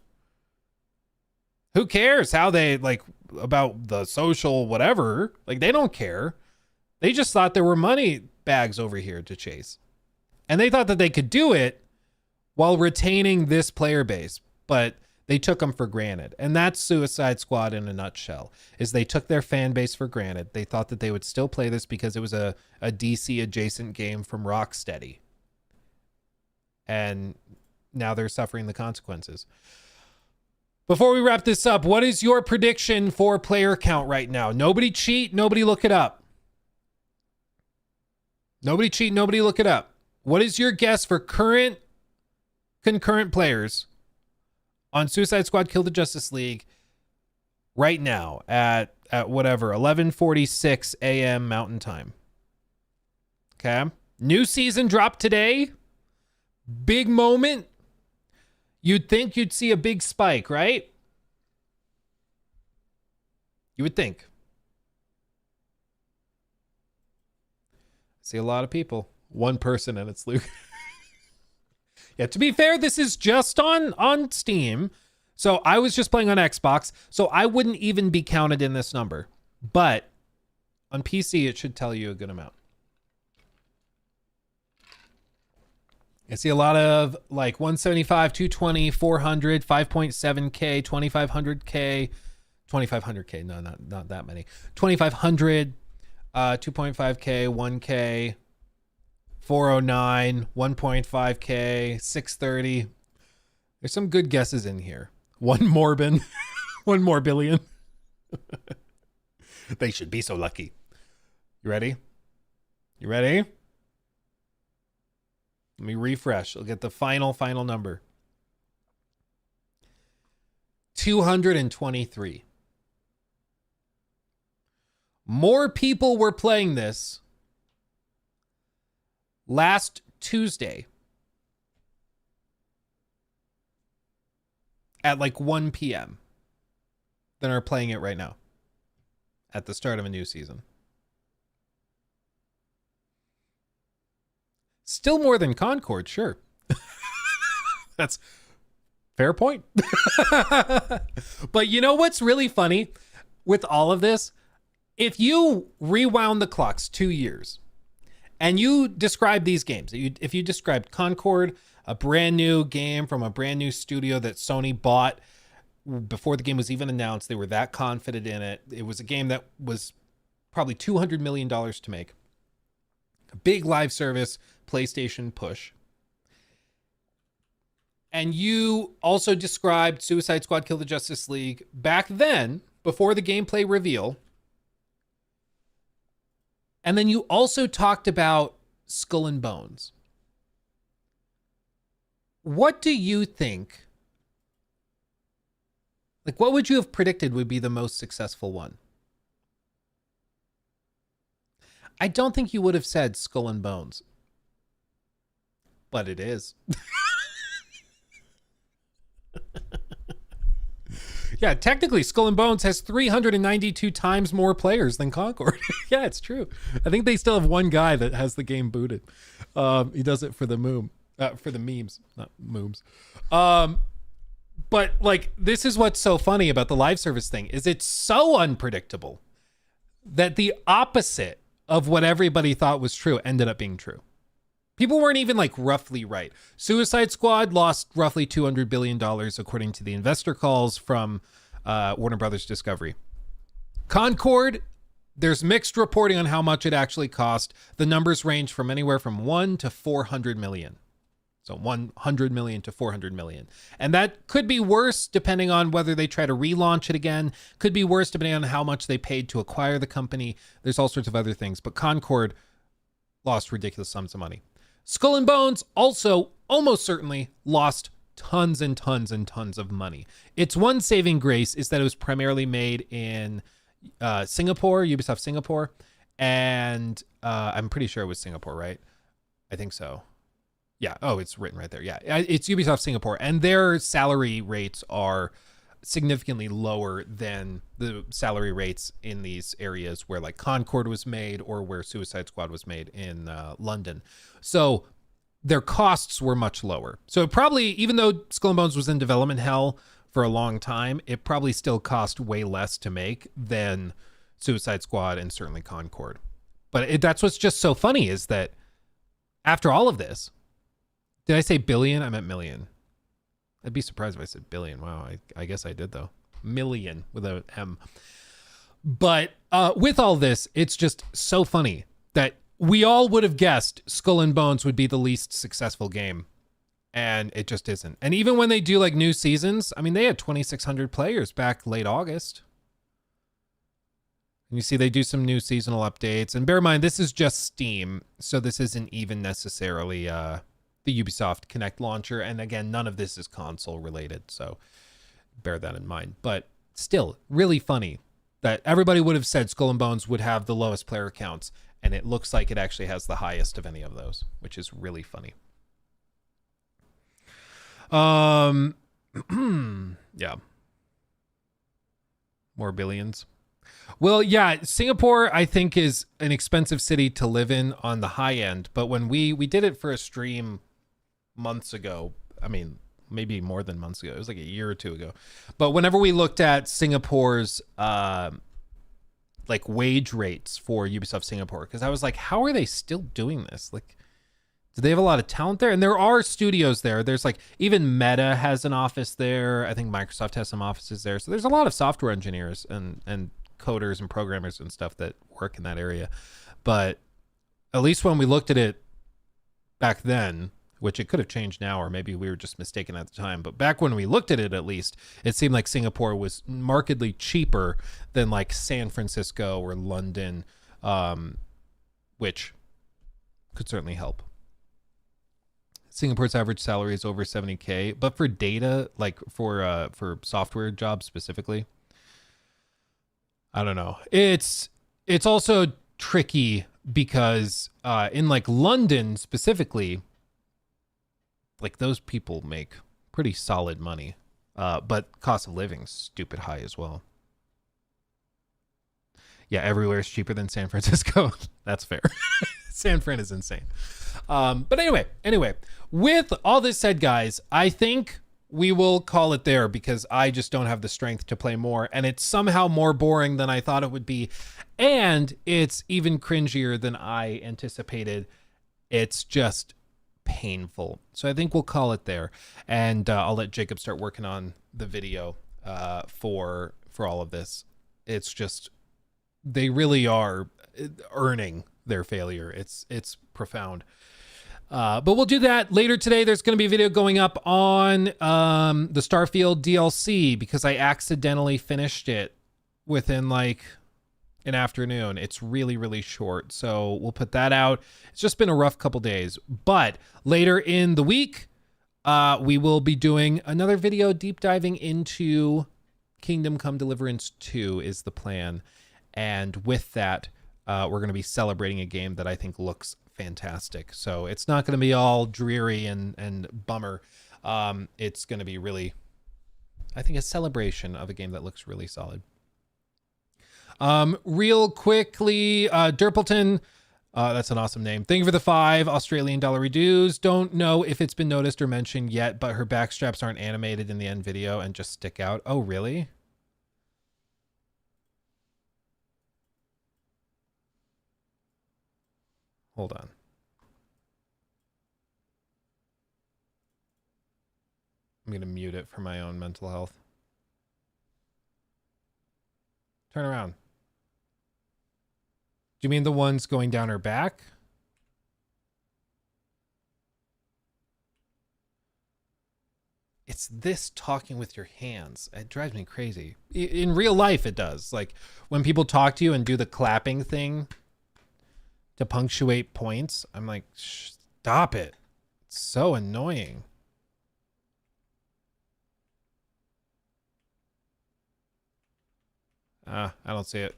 Who cares how they, like, about the social whatever? Like, they don't care. They just thought there were money bags over here to chase. And they thought that they could do it while retaining this player base. But they took them for granted. And that's Suicide Squad in a nutshell, is they took their fan base for granted. They thought that they would still play this because it was a DC adjacent game from Rocksteady. And now they're suffering the consequences. Before we wrap this up, what is your prediction for player count right now? Nobody cheat, nobody look it up. Nobody cheat, nobody look it up. What is your guess for current concurrent players on Suicide Squad Kill the Justice League right now at whatever, 11:46 a.m. Mountain Time? Okay. New season dropped today. Big moment. You'd think you'd see a big spike, right? You would think. See a lot of people. One person and it's Luke. Yeah, to be fair, this is just on Steam. So I was just playing on Xbox, so I wouldn't even be counted in this number. But on PC, it should tell you a good amount. I see a lot of like 175, 220, 400, 5.7K, 2500K, 2500K. No, not that many. 2500, 2.5K, 1K, 409, 1.5K, 630. There's some good guesses in here. One Morbin, one more billion. They should be so lucky. You ready? You ready? Let me refresh. I'll get the final number. 223. More people were playing this last Tuesday at like 1 p.m. than are playing it right now at the start of a new season. Still more than Concord, sure. That's fair point. But you know what's really funny with all of this? If you rewound the clocks 2 years and you describe these games, if you described Concord, a brand new game from a brand new studio that Sony bought before the game was even announced, they were that confident in it. It was a game that was probably $200 million to make. A big live service PlayStation push. And you also described Suicide Squad Kill the Justice League back then, before the gameplay reveal. And then you also talked about Skull and Bones. What do you think? Like, what would you have predicted would be the most successful one? I don't think you would have said Skull and Bones. But it is. Yeah, technically, Skull and Bones has 392 times more players than Concord. Yeah, it's true. I think they still have one guy that has the game booted. He does it for the for the memes, not mooms. But like, this is what's so funny about the live service thing is it's so unpredictable that the opposite of what everybody thought was true ended up being true. People weren't even like roughly right. Suicide Squad lost roughly $200 billion according to the investor calls from Warner Brothers Discovery. Concord, there's mixed reporting on how much it actually cost. The numbers range from anywhere from 1 to 400 million. So 100 million to 400 million. And that could be worse depending on whether they try to relaunch it again. Could be worse depending on how much they paid to acquire the company. There's all sorts of other things. But Concord lost ridiculous sums of money. Skull and Bones also almost certainly lost tons and tons and tons of money. Its one saving grace is that it was primarily made in Singapore, Ubisoft Singapore. And I'm pretty sure it was Singapore, right? I think so. Yeah. Oh, it's written right there. Yeah. It's Ubisoft Singapore. And their salary rates are significantly lower than the salary rates in these areas where like Concord was made or where Suicide Squad was made in London. So their costs were much lower. So it probably, even though Skull and Bones was in development hell for a long time, it probably still cost way less to make than Suicide Squad and certainly Concord. But that's what's just so funny is that after all of this, did I say billion? I meant million. I'd be surprised if I said billion. Wow, I guess I did though. Million with an M. But with all this, it's just so funny that we all would have guessed Skull and Bones would be the least successful game. And it just isn't. And even when they do like new seasons, I mean, they had 2,600 players back late August. And you see they do some new seasonal updates. And bear in mind, this is just Steam. So this isn't even necessarily the Ubisoft Connect launcher. And again, none of this is console related. So bear that in mind. But still, really funny that everybody would have said Skull and Bones would have the lowest player counts. And it looks like it actually has the highest of any of those, which is really funny. Yeah. More billions. Well, yeah, Singapore, I think, is an expensive city to live in on the high end. But when we did it for a stream months ago, I mean, maybe more than months ago. It was like a year or two ago. But whenever we looked at Singapore's like wage rates for Ubisoft Singapore, because I was like, how are they still doing this? Like, Do they have a lot of talent there? And there are studios there. There's like, even Meta has an office there. I think Microsoft has some offices there. So there's a lot of software engineers and coders and programmers and stuff that work in that area. But at least when we looked at it back then, which it could have changed now, or maybe we were just mistaken at the time. But back when we looked at it, at least, it seemed like Singapore was markedly cheaper than like San Francisco or London, which could certainly help. Singapore's average salary is over 70K, but for data, like for software jobs specifically, I don't know. It's also tricky because in like London specifically, like those people make pretty solid money, but cost of living's stupid high as well. Yeah, everywhere is cheaper than San Francisco. That's fair. San Fran is insane. But anyway, with all this said, guys, I think we will call it there because I just don't have the strength to play more. And it's somehow more boring than I thought it would be. And it's even cringier than I anticipated. It's just painful. So I think we'll call it there. And I'll let Jacob start working on the video for all of this. It's just, they really are earning their failure. It's profound. But we'll do that later today. There's going to be a video going up on the Starfield DLC because I accidentally finished it within like an afternoon. It's really, really short. So we'll put that out. It's just been a rough couple days. But later in the week, we will be doing another video deep diving into Kingdom Come Deliverance 2 is the plan. And with that, we're going to be celebrating a game that I think looks fantastic. So it's not going to be all dreary and bummer. It's going to be really, I think, a celebration of a game that looks really solid. Real quickly, Derpleton, that's an awesome name. Thank you for the 5 Australian dollar dues. Don't know if it's been noticed or mentioned yet, but her backstraps aren't animated in the end video and just stick out. Oh, really? Hold on. I'm going to mute it for my own mental health. Turn around. Do you mean the ones going down her back? It's this talking with your hands. It drives me crazy. In real life, it does. Like when people talk to you and do the clapping thing to punctuate points, I'm like, stop it. It's so annoying. I don't see it.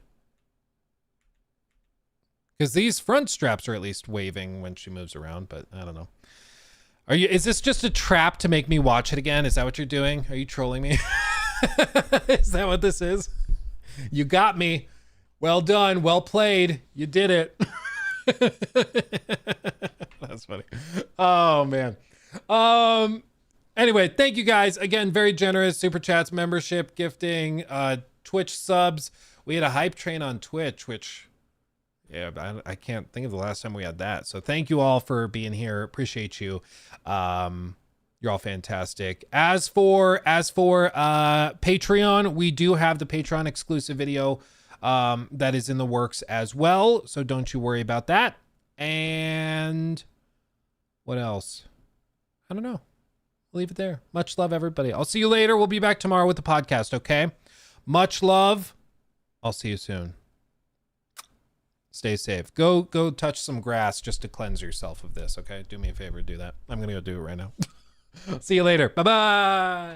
Because these front straps are at least waving when she moves around, but I don't know. Is this just a trap to make me watch it again? Is that what you're doing? Are you trolling me? Is that what this is? You got me. Well done. Well played. You did it. That's funny. Oh man. Anyway, thank you guys again. Very generous super chats, membership, gifting, Twitch subs. We had a hype train on Twitch, which I can't think of the last time we had that. So thank you all for being here. Appreciate you. You're all fantastic. As for Patreon, we do have the Patreon exclusive video that is in the works as well. So don't you worry about that. And what else? I don't know. We'll leave it there. Much love, everybody. I'll see you later. We'll be back tomorrow with the podcast, okay? Much love. I'll see you soon. Stay safe. Go touch some grass just to cleanse yourself of this, okay? Do me a favor, do that. I'm going to go do it right now. See you later. Bye-bye.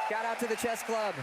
Shout out to the chess club.